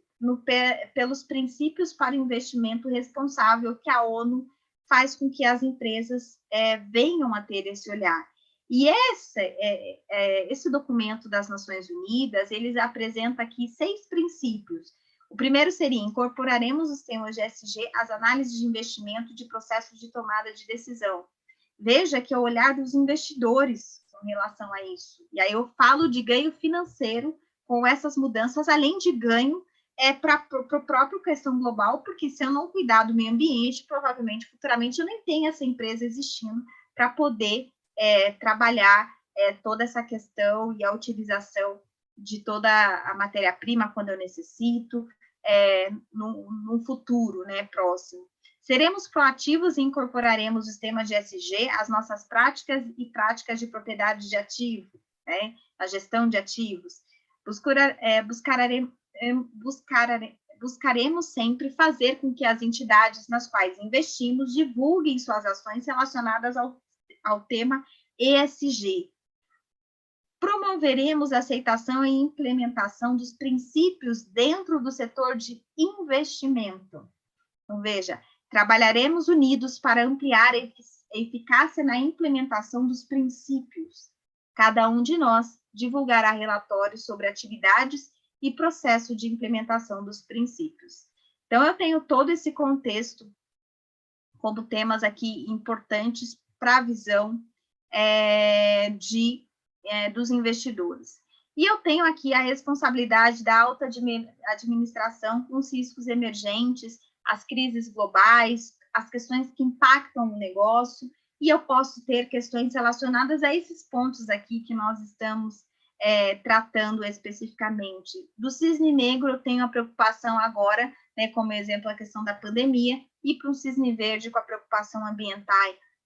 pelos princípios para investimento responsável, que a ONU faz com que as empresas venham a ter esse olhar. E esse documento das Nações Unidas, eles apresenta aqui 6 princípios. O primeiro seria: incorporaremos os temas de ESG às análises de investimento de processos de tomada de decisão. Veja que é o olhar dos investidores com relação a isso. E aí eu falo de ganho financeiro com essas mudanças, além de ganho para a própria questão global, porque se eu não cuidar do meio ambiente, provavelmente, futuramente, eu nem tenho essa empresa existindo para poder trabalhar toda essa questão e a utilização de toda a matéria-prima quando eu necessito, no futuro, né, próximo. Seremos proativos e incorporaremos o sistema de ESG às nossas práticas e práticas de propriedade de ativo, né, a gestão de ativos. Buscaremos sempre fazer com que as entidades nas quais investimos divulguem suas ações relacionadas ao tema ESG. Promoveremos a aceitação e implementação dos princípios dentro do setor de investimento. Então, veja, trabalharemos unidos para ampliar a eficácia na implementação dos princípios. Cada um de nós divulgará relatórios sobre atividades e processo de implementação dos princípios. Então, eu tenho todo esse contexto como temas aqui importantes para a visão dos investidores. E eu tenho aqui a responsabilidade da alta administração com os riscos emergentes, as crises globais, as questões que impactam o negócio, e eu posso ter questões relacionadas a esses pontos aqui que nós estamos tratando especificamente. Do cisne negro, eu tenho a preocupação agora, né, como exemplo, a questão da pandemia, e para o cisne verde, com a preocupação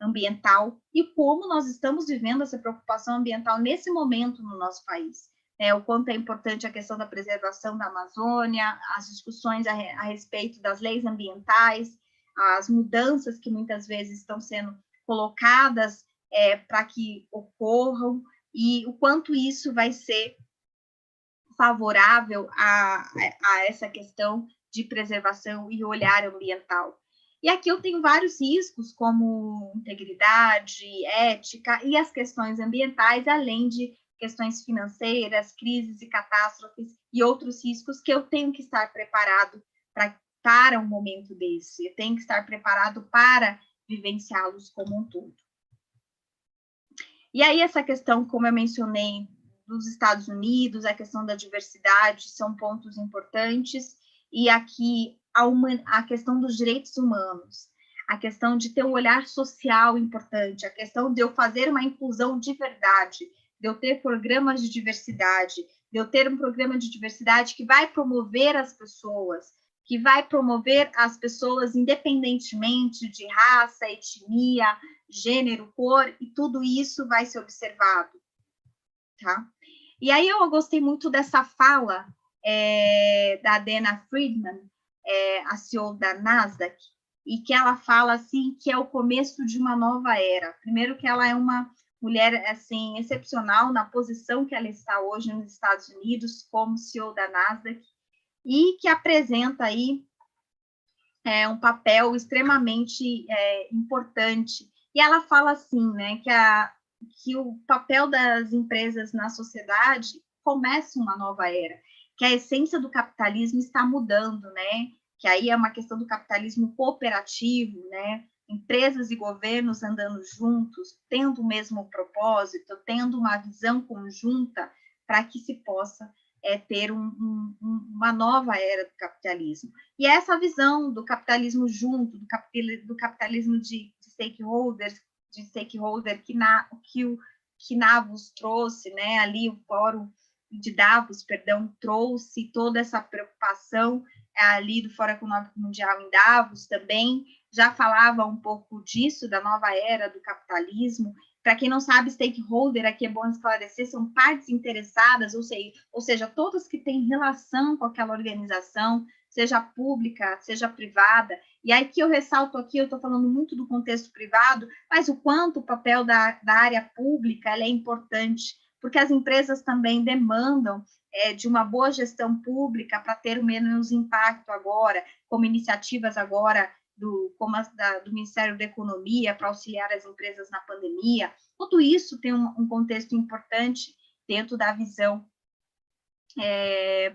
ambiental, e como nós estamos vivendo essa preocupação ambiental nesse momento no nosso país. O quanto é importante a questão da preservação da Amazônia, as discussões a respeito das leis ambientais, as mudanças que muitas vezes estão sendo colocadas para que ocorram, e o quanto isso vai ser favorável a essa questão de preservação e olhar ambiental. E aqui eu tenho vários riscos, como integridade, ética e as questões ambientais, além de questões financeiras, crises e catástrofes e outros riscos que eu tenho que estar preparado para um momento desse. Eu tenho que estar preparado para vivenciá-los como um todo. E aí essa questão, como eu mencionei, dos Estados Unidos, a questão da diversidade são pontos importantes, e aqui a questão dos direitos humanos, a questão de ter um olhar social importante, a questão de eu fazer uma inclusão de verdade, de eu ter programas de diversidade, de eu ter um programa de diversidade que vai promover as pessoas, independentemente de raça, etnia, gênero, cor, e tudo isso vai ser observado, tá? E aí eu gostei muito dessa fala da Dana Friedman, a CEO da Nasdaq, e que ela fala assim que é o começo de uma nova era. Primeiro que ela é uma mulher assim excepcional na posição que ela está hoje nos Estados Unidos como CEO da Nasdaq, e que apresenta aí um papel extremamente importante. E ela fala assim, né, que o papel das empresas na sociedade começa uma nova era, que a essência do capitalismo está mudando, né, que aí é uma questão do capitalismo cooperativo, né, empresas e governos andando juntos, tendo o mesmo propósito, tendo uma visão conjunta para que se possa ter uma nova era do capitalismo. E essa visão do capitalismo junto, do capitalismo de stakeholder que Davos trouxe, né? Ali o Fórum de Davos, trouxe toda essa preocupação ali do Fórum Econômico Mundial em Davos também, já falava um pouco disso, da nova era do capitalismo. Para quem não sabe, stakeholder, aqui é bom esclarecer, são partes interessadas, ou seja, todas que têm relação com aquela organização, seja pública, seja privada. E aí que eu ressalto aqui, eu estou falando muito do contexto privado, mas o quanto o papel da área pública é importante, porque as empresas também demandam de uma boa gestão pública para ter menos impacto agora, como iniciativas agora do Ministério da Economia para auxiliar as empresas na pandemia. Tudo isso tem um contexto importante dentro da visão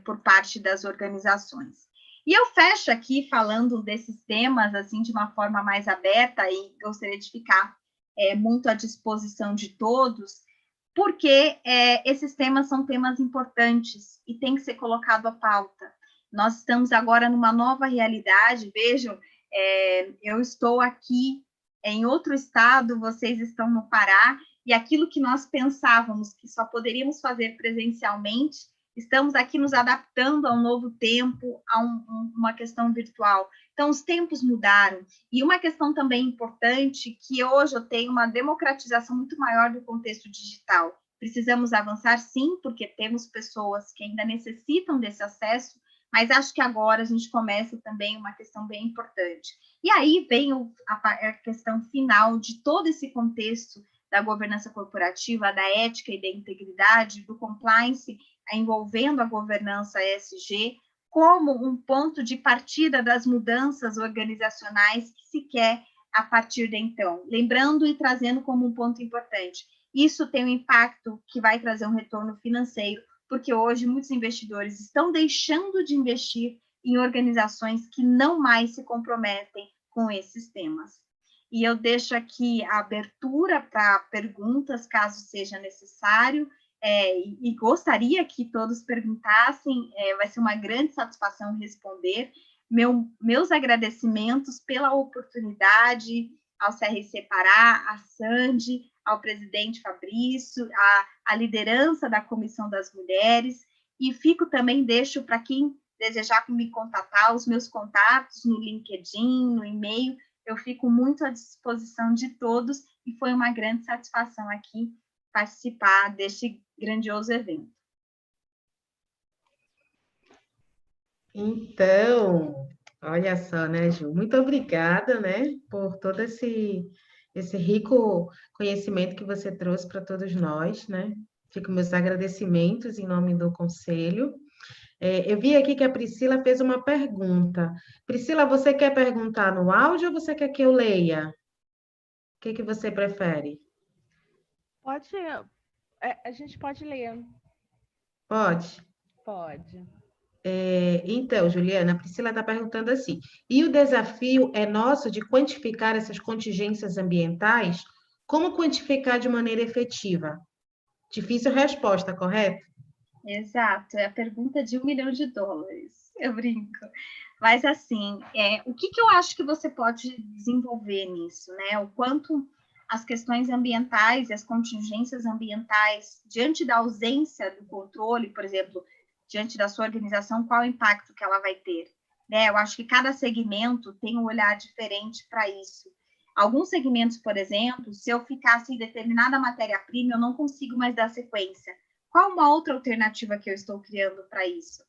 por parte das organizações. E eu fecho aqui falando desses temas assim de uma forma mais aberta, e gostaria de ficar muito à disposição de todos porque esses temas são temas importantes e tem que ser colocado à pauta. Nós estamos agora numa nova realidade, vejam, eu estou aqui em outro estado, vocês estão no Pará, e aquilo que nós pensávamos que só poderíamos fazer presencialmente, estamos aqui nos adaptando a um novo tempo, a uma questão virtual. Então, os tempos mudaram. E uma questão também importante, que hoje eu tenho uma democratização muito maior do contexto digital. Precisamos avançar, sim, porque temos pessoas que ainda necessitam desse acesso, mas acho que agora a gente começa também uma questão bem importante. E aí vem a questão final de todo esse contexto da governança corporativa, da ética e da integridade, do compliance, envolvendo a governança ESG, como um ponto de partida das mudanças organizacionais que se quer a partir de então. Lembrando e trazendo como um ponto importante, isso tem um impacto que vai trazer um retorno financeiro, porque hoje muitos investidores estão deixando de investir em organizações que não mais se comprometem com esses temas. E eu deixo aqui a abertura para perguntas, caso seja necessário, e gostaria que todos perguntassem, vai ser uma grande satisfação responder. Meus agradecimentos pela oportunidade ao CRC Pará, à Sandy, ao presidente Fabrício, à liderança da Comissão das Mulheres, e deixo para quem desejar me contatar, os meus contatos no LinkedIn, no e-mail, eu fico muito à disposição de todos, e foi uma grande satisfação aqui participar deste grandioso evento. Então, olha só, né, Ju? Muito obrigada, né, por todo esse rico conhecimento que você trouxe para todos nós, né? Fico meus agradecimentos em nome do Conselho. Eu vi aqui que a Priscila fez uma pergunta. Priscila, você quer perguntar no áudio ou você quer que eu leia? O que você prefere? Pode, a gente pode ler. Pode? Pode. Então, Juliana, a Priscila está perguntando assim: e o desafio é nosso de quantificar essas contingências ambientais? Como quantificar de maneira efetiva? Difícil resposta, correto? Exato, é a pergunta de $1 milhão. Eu brinco. Mas, assim, o que eu acho que você pode desenvolver nisso, né? O quanto as questões ambientais e as contingências ambientais, diante da ausência do controle, por exemplo, diante da sua organização, qual o impacto que ela vai ter? Né? Eu acho que cada segmento tem um olhar diferente para isso. Alguns segmentos, por exemplo, se eu ficar sem determinada matéria-prima, eu não consigo mais dar sequência. Qual uma outra alternativa que eu estou criando para isso?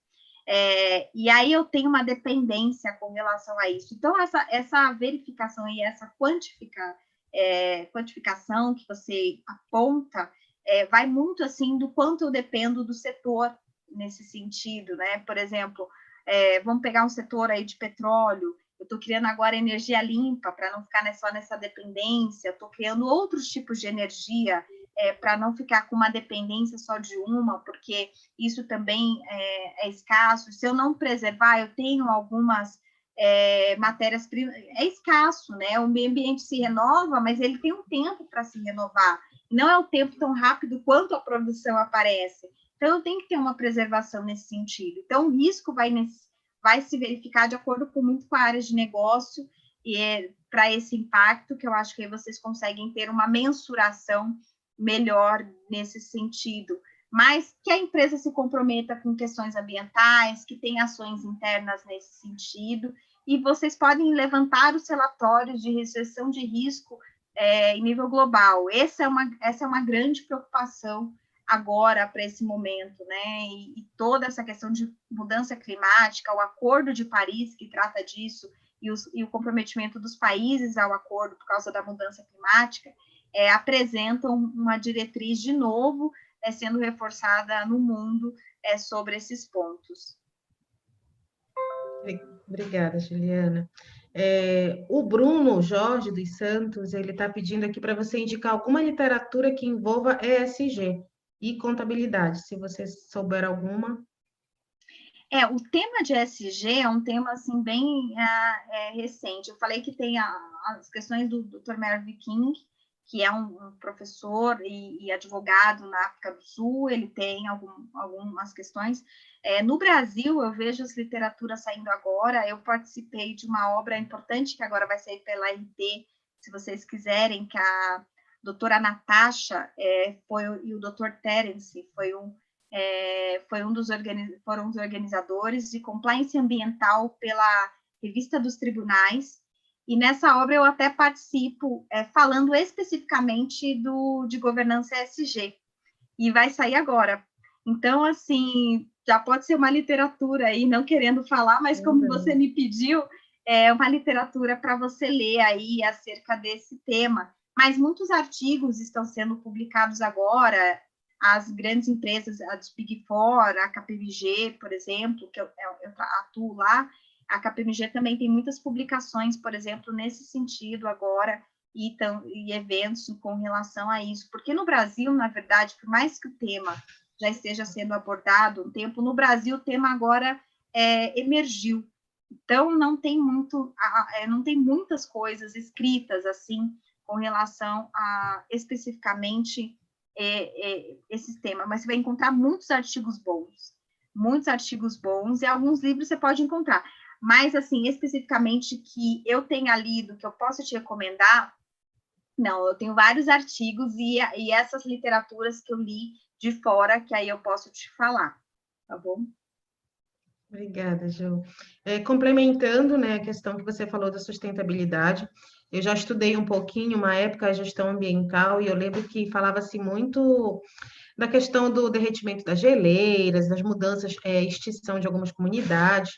E aí eu tenho uma dependência com relação a isso. Então, essa verificação e essa quantificação que você aponta vai muito assim do quanto eu dependo do setor nesse sentido, né? Por exemplo, vamos pegar um setor aí de petróleo, eu estou criando agora energia limpa para não ficar só nessa dependência, estou criando outros tipos de energia para não ficar com uma dependência só de uma, porque isso também é escasso. Se eu não preservar, eu tenho algumas matérias-primas, é escasso, né? O meio ambiente se renova, mas ele tem um tempo para se renovar. Não é o tempo tão rápido quanto a produção aparece. Então, eu tenho que ter uma preservação nesse sentido. Então, o risco vai se verificar de acordo com a área de negócio e para esse impacto, que eu acho que aí vocês conseguem ter uma mensuração melhor nesse sentido. Mas que a empresa se comprometa com questões ambientais, que tenha ações internas nesse sentido, e vocês podem levantar os relatórios de redução de risco em nível global. Essa é uma grande preocupação agora para esse momento, né? E toda essa questão de mudança climática, o Acordo de Paris, que trata disso, e o comprometimento dos países ao acordo por causa da mudança climática, apresentam uma diretriz de novo sendo reforçada no mundo sobre esses pontos. Obrigada, Juliana. O Bruno Jorge dos Santos, ele está pedindo aqui para você indicar alguma literatura que envolva ESG e contabilidade, se você souber alguma. O tema de ESG é um tema assim bem recente. Eu falei que tem as questões do Dr. Mervyn King, que é um professor e advogado na África do Sul, ele tem algumas questões. No Brasil, eu vejo as literaturas saindo agora, eu participei de uma obra importante que agora vai sair pela RT, se vocês quiserem, que a doutora Natasha e o doutor Terence foram os organizadores de compliance ambiental pela Revista dos Tribunais, e nessa obra eu até participo falando especificamente de governança ESG, e vai sair agora. Então, assim, já pode ser uma literatura aí, não querendo falar, mas como você me pediu, é uma literatura para você ler aí acerca desse tema. Mas muitos artigos estão sendo publicados agora, as grandes empresas, as Big Four, a KPMG, por exemplo, que eu atuo lá, a KPMG também tem muitas publicações, por exemplo, nesse sentido agora, e eventos com relação a isso. Porque no Brasil, na verdade, por mais que o tema já esteja sendo abordado um tempo, no Brasil o tema agora emergiu. Então, não tem muitas coisas escritas, assim, com relação a, especificamente, esse tema, mas você vai encontrar muitos artigos bons, e alguns livros você pode encontrar. Mas, assim, especificamente que eu tenha lido, que eu possa te recomendar, não, eu tenho vários artigos e essas literaturas que eu li de fora, que aí eu posso te falar, tá bom? Obrigada, Ju. Complementando, né, a questão que você falou da sustentabilidade, eu já estudei um pouquinho, uma época, a gestão ambiental, e eu lembro que falava-se muito da questão do derretimento das geleiras, das mudanças, extinção de algumas comunidades.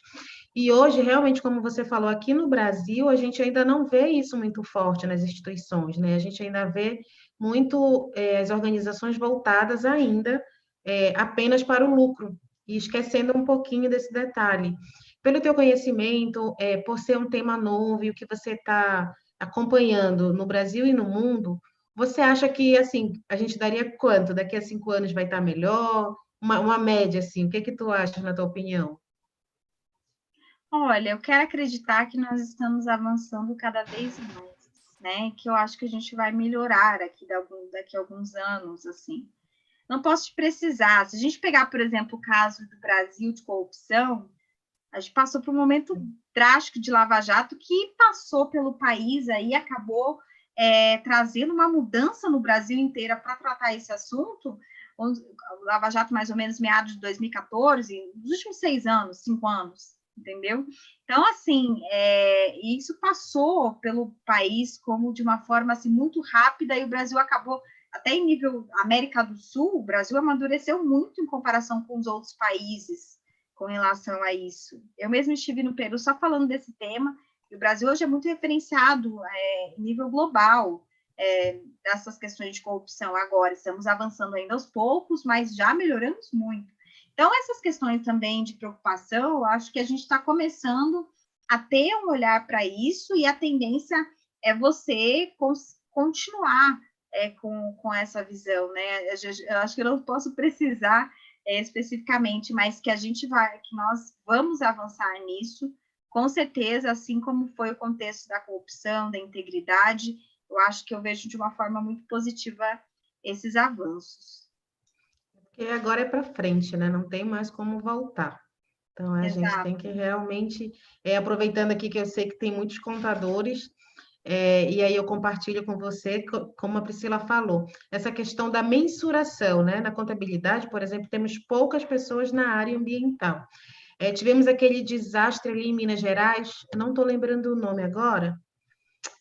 E hoje, realmente, como você falou, aqui no Brasil, a gente ainda não vê isso muito forte nas instituições, né? A gente ainda vê muito as organizações voltadas ainda apenas para o lucro, e esquecendo um pouquinho desse detalhe. Pelo teu conhecimento, por ser um tema novo e o que você está acompanhando no Brasil e no mundo, você acha que, assim, a gente daria quanto? Daqui a 5 anos vai estar melhor? Uma média, assim, o que que tu acha, na tua opinião? Olha, eu quero acreditar que nós estamos avançando cada vez mais, né? Que eu acho que a gente vai melhorar daqui a alguns anos, assim. Não posso te precisar. Se a gente pegar, por exemplo, o caso do Brasil de corrupção, a gente passou por um momento drástico de Lava Jato que passou pelo país aí, acabou trazendo uma mudança no Brasil inteiro para tratar esse assunto. O Lava Jato, mais ou menos, meados de 2014, nos últimos 6 anos, 5 anos, entendeu? Então, assim, isso passou pelo país como de uma forma assim, muito rápida, e o Brasil acabou, até em nível América do Sul, o Brasil amadureceu muito em comparação com os outros países com relação a isso. Eu mesmo estive no Peru só falando desse tema, e o Brasil hoje é muito referenciado em nível global dessas questões de corrupção. Agora, estamos avançando ainda aos poucos, mas já melhoramos muito. Então, essas questões também de preocupação, eu acho que a gente está começando a ter um olhar para isso, e a tendência é você continuar com essa visão, né? Eu acho que eu não posso precisar especificamente, mas que nós vamos avançar nisso, com certeza, assim como foi o contexto da corrupção, da integridade, eu acho que eu vejo de uma forma muito positiva esses avanços. Porque agora é para frente, né? Não tem mais como voltar. Então, a gente Exato. tem que realmente, aproveitando aqui que eu sei que tem muitos contadores, e aí eu compartilho com você, como a Priscila falou, essa questão da mensuração, né? Na contabilidade, por exemplo, temos poucas pessoas na área ambiental. Tivemos aquele desastre ali em Minas Gerais, não estou lembrando o nome agora,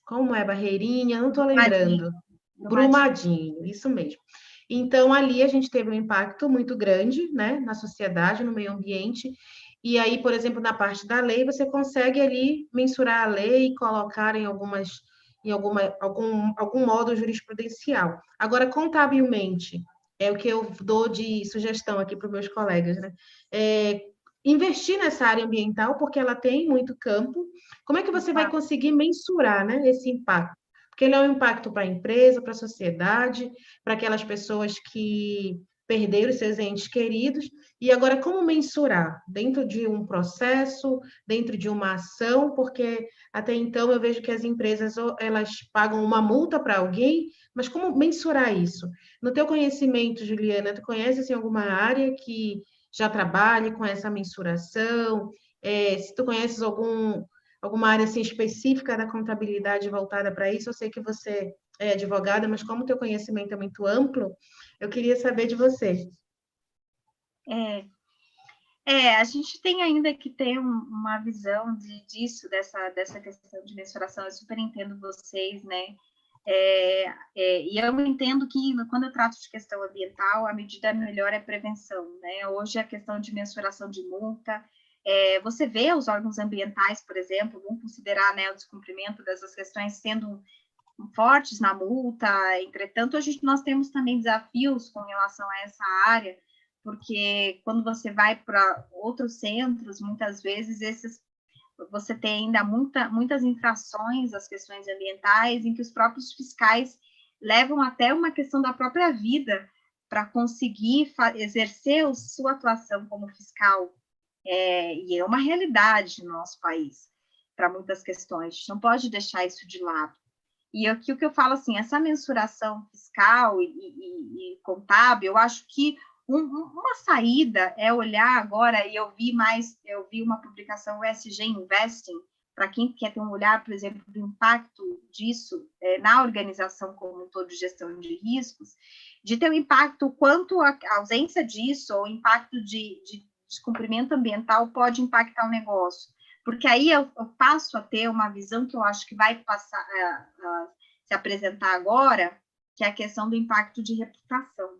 como é Barreirinha, não estou lembrando. Brumadinho, isso mesmo. Então, ali a gente teve um impacto muito grande, né, na sociedade, no meio ambiente. E aí, por exemplo, na parte da lei, você consegue ali mensurar a lei e colocar em algum modo jurisprudencial. Agora, contabilmente, é o que eu dou de sugestão aqui para os meus colegas, né? Investir nessa área ambiental, porque ela tem muito campo. Como é que você vai conseguir mensurar, né, esse impacto? Porque ele é um impacto para a empresa, para a sociedade, para aquelas pessoas que perderam seus entes queridos, e agora como mensurar dentro de um processo, dentro de uma ação, porque até então eu vejo que as empresas elas pagam uma multa para alguém, mas como mensurar isso? No teu conhecimento, Juliana, tu conheces assim, alguma área que já trabalhe com essa mensuração? Se tu conheces alguma área assim, específica da contabilidade voltada para isso, eu sei que você é advogada, mas como o teu conhecimento é muito amplo, eu queria saber de você. A gente tem ainda que ter uma visão disso, dessa questão de mensuração. Eu super entendo vocês, né? E eu entendo que quando eu trato de questão ambiental, a medida melhor é prevenção, né? Hoje a questão de mensuração de multa, você vê os órgãos ambientais, por exemplo, vão considerar, né, o descumprimento dessas questões sendo fortes na multa. Entretanto, nós temos também desafios com relação a essa área, porque quando você vai para outros centros, muitas vezes você tem ainda muitas infrações às questões ambientais, em que os próprios fiscais levam até uma questão da própria vida para conseguir exercer sua atuação como fiscal. E é uma realidade no nosso país para muitas questões. A gente não pode deixar isso de lado. E aqui o que eu falo, assim, essa mensuração fiscal e contábil, eu acho que uma saída é olhar agora, e eu vi uma publicação, o ESG Investing, para quem quer ter um olhar, por exemplo, do impacto disso na organização como um todo de gestão de riscos, de ter um impacto, quanto a ausência disso, ou o impacto de descumprimento ambiental pode impactar o negócio. Porque aí eu passo a ter uma visão que eu acho que vai passar a se apresentar agora, que é a questão do impacto de reputação,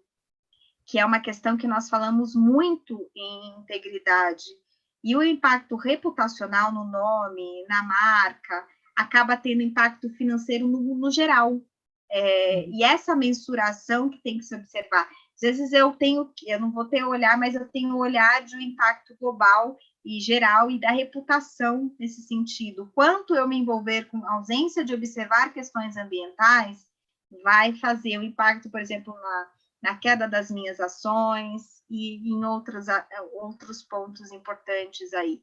que é uma questão que nós falamos muito em integridade. E o impacto reputacional no nome, na marca, acaba tendo impacto financeiro no geral. E essa mensuração que tem que se observar. Às vezes eu não vou ter olhar, mas eu tenho o olhar de um impacto global e geral e da reputação nesse sentido. Quanto eu me envolver com a ausência de observar questões ambientais vai fazer o impacto, por exemplo, na queda das minhas ações e em outros pontos importantes aí.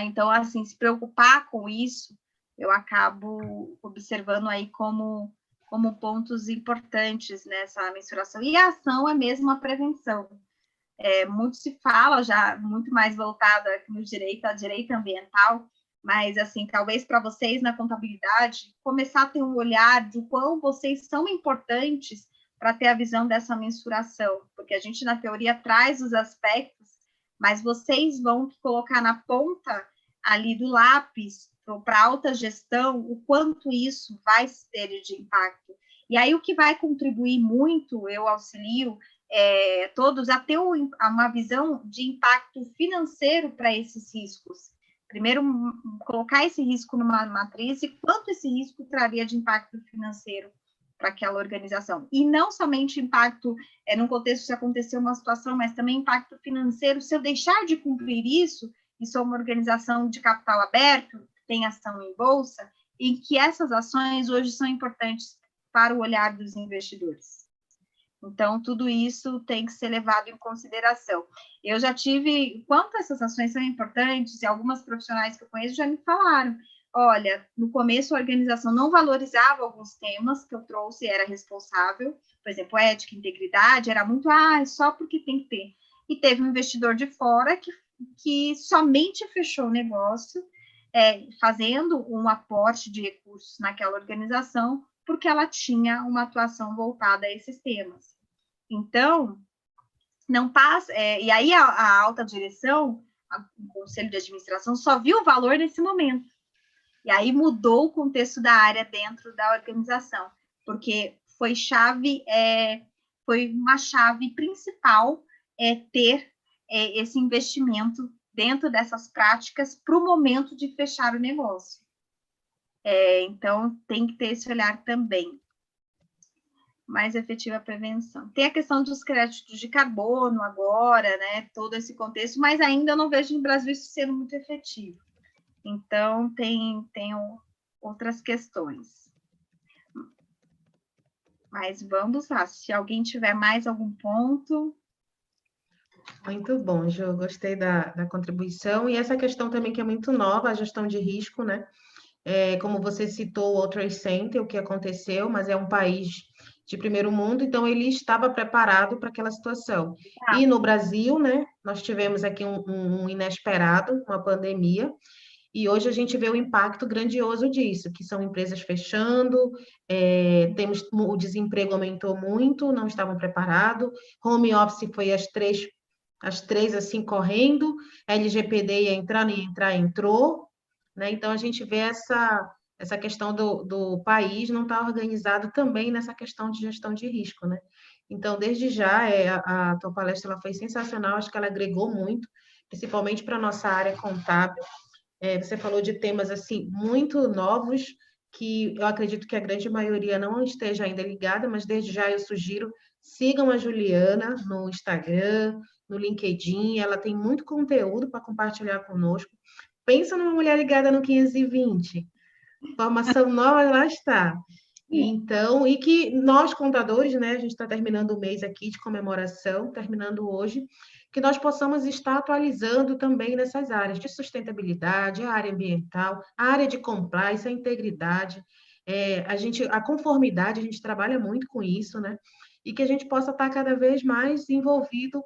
Então, assim, se preocupar com isso, eu acabo observando aí como pontos importantes nessa mensuração. E a ação é mesmo a prevenção. Muito se fala já, muito mais voltada no direito, a direito ambiental, mas, assim, talvez para vocês na contabilidade, começar a ter um olhar de quão vocês são importantes para ter a visão dessa mensuração, porque a gente, na teoria, traz os aspectos, mas vocês vão colocar na ponta ali do lápis, para alta gestão, o quanto isso vai ter de impacto. E aí, o que vai contribuir muito, eu auxilio todos a ter uma visão de impacto financeiro para esses riscos. Primeiro, colocar esse risco numa matriz e quanto esse risco traria de impacto financeiro para aquela organização. E não somente impacto no contexto se acontecer uma situação, mas também impacto financeiro. Se eu deixar de cumprir isso, e sou uma organização de capital aberto, tem ação em bolsa, em que essas ações hoje são importantes para o olhar dos investidores. Então, tudo isso tem que ser levado em consideração. Eu já tive, quanto essas ações são importantes, e algumas profissionais que eu conheço já me falaram, olha, no começo a organização não valorizava alguns temas que eu trouxe, era responsável, por exemplo, ética, integridade, era muito, só porque tem que ter. E teve um investidor de fora que somente fechou o negócio, fazendo um aporte de recursos naquela organização, porque ela tinha uma atuação voltada a esses temas. Então, não passa... e aí a alta direção, o conselho de administração, só viu o valor nesse momento. E aí mudou o contexto da área dentro da organização, porque foi uma chave principal ter esse investimento dentro dessas práticas para o momento de fechar o negócio. Então, tem que ter esse olhar também. Mais efetiva prevenção. Tem a questão dos créditos de carbono agora, né? Todo esse contexto, mas ainda eu não vejo no Brasil isso sendo muito efetivo. Então, tem outras questões. Mas vamos lá, se alguém tiver mais algum ponto. Muito bom, Ju, gostei da contribuição. E essa questão também que é muito nova, a gestão de risco, né? Como você citou, o World Trade Center, o que aconteceu, mas é um país de primeiro mundo, então ele estava preparado para aquela situação. Ah, E no Brasil, né, nós tivemos aqui um inesperado, uma pandemia, e hoje a gente vê o impacto grandioso disso, que são empresas fechando, o desemprego aumentou muito, não estavam preparados, home office foi às três assim correndo, LGPD ia entrar, não ia entrar, entrou, né? Então a gente vê essa questão do país não estar organizado também nessa questão de gestão de risco, né? Então, desde já, a tua palestra ela foi sensacional, acho que ela agregou muito, principalmente para a nossa área contábil. Você falou de temas assim muito novos que eu acredito que a grande maioria não esteja ainda ligada, mas desde já eu sugiro sigam a Juliana no Instagram, no LinkedIn, ela tem muito conteúdo para compartilhar conosco. Pensa numa mulher ligada no 520, formação nova lá está. Então, e que nós contadores, né, a gente está terminando o mês aqui de comemoração, terminando hoje, que nós possamos estar atualizando também nessas áreas de sustentabilidade, a área ambiental, a área de compliance, a integridade, a conformidade, a gente trabalha muito com isso, né? E que a gente possa estar cada vez mais envolvido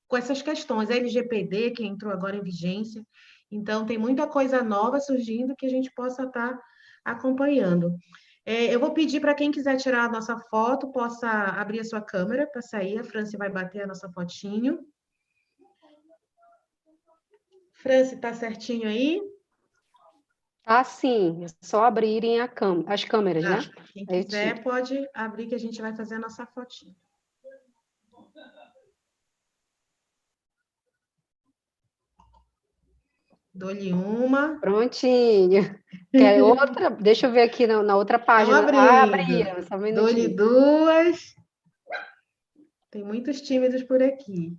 com essas questões, a LGPD, que entrou agora em vigência. Então, tem muita coisa nova surgindo que a gente possa estar acompanhando. Eu vou pedir para quem quiser tirar a nossa foto, possa abrir a sua câmera para sair. A Franci vai bater a nossa fotinho. Franci, tá certinho aí? Ah, sim, é só abrirem as câmeras, né? Quem Aí eu quiser tiro. pode abrir que a gente vai fazer a nossa fotinho. Dou-lhe uma. Prontinho. Quer outra? Deixa eu ver aqui na outra Estão página. Ah, abrindo. abriram, só um Dou-lhe minutinho. duas. Tem muitos tímidos por aqui.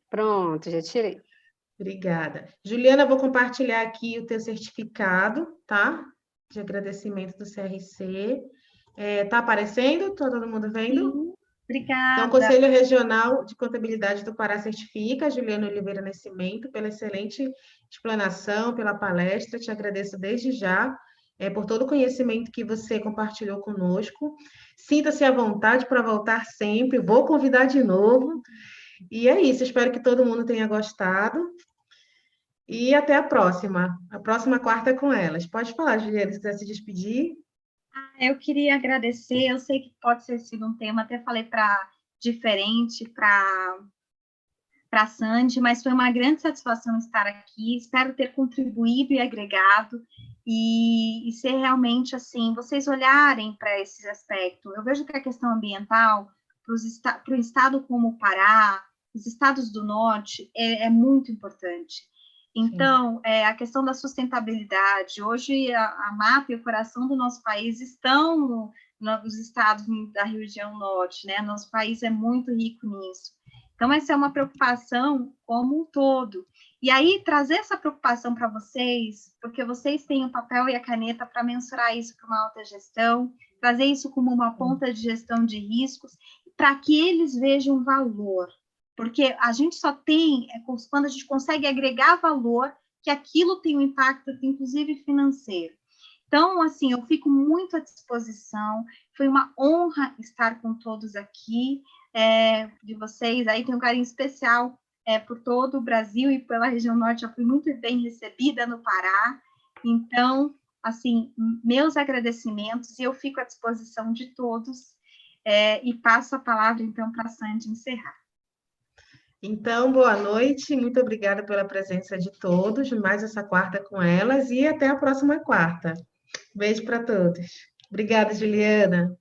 Pronto, já tirei. Obrigada. Juliana, eu vou compartilhar aqui o teu certificado, tá? De agradecimento do CRC. Tá aparecendo? Tá todo mundo vendo? sim, Então, o obrigada. Conselho Regional de Contabilidade do Pará certifica a Juliana Oliveira Nascimento pela excelente explanação, pela palestra. Te agradeço desde já por todo o conhecimento que você compartilhou conosco. Sinta-se à vontade para voltar sempre. Vou convidar de novo. E é isso. Espero que todo mundo tenha gostado. E até a próxima quarta é com elas. Pode falar, Juliana, se quiser se despedir. Eu queria agradecer, eu sei que pode ter sido um tema, até falei diferente para Sandy, mas foi uma grande satisfação estar aqui, espero ter contribuído e agregado, e ser realmente assim, vocês olharem para esse aspecto. Eu vejo que a questão ambiental, para o estado como o Pará, os estados do norte, é muito importante. Então, a questão da sustentabilidade, hoje a MAP e o coração do nosso país estão nos estados da região norte, né? Nosso país é muito rico nisso. Então, essa é uma preocupação como um todo. E aí, trazer essa preocupação para vocês, porque vocês têm o papel e a caneta para mensurar isso para uma alta gestão, trazer isso como uma ponta de gestão de riscos, para que eles vejam valor. Porque a gente só tem, quando a gente consegue agregar valor, que aquilo tem um impacto, inclusive financeiro. Então, assim, eu fico muito à disposição. Foi uma honra estar com todos aqui, de vocês. Aí tem um carinho especial por todo o Brasil e pela região norte. Já fui muito bem recebida no Pará. Então, assim, meus agradecimentos e eu fico à disposição de todos. E passo a palavra, então, para a Sandy encerrar. Então, boa noite, muito obrigada pela presença de todos, mais essa quarta com elas e até a próxima quarta. Beijo para todos. Obrigada, Juliana.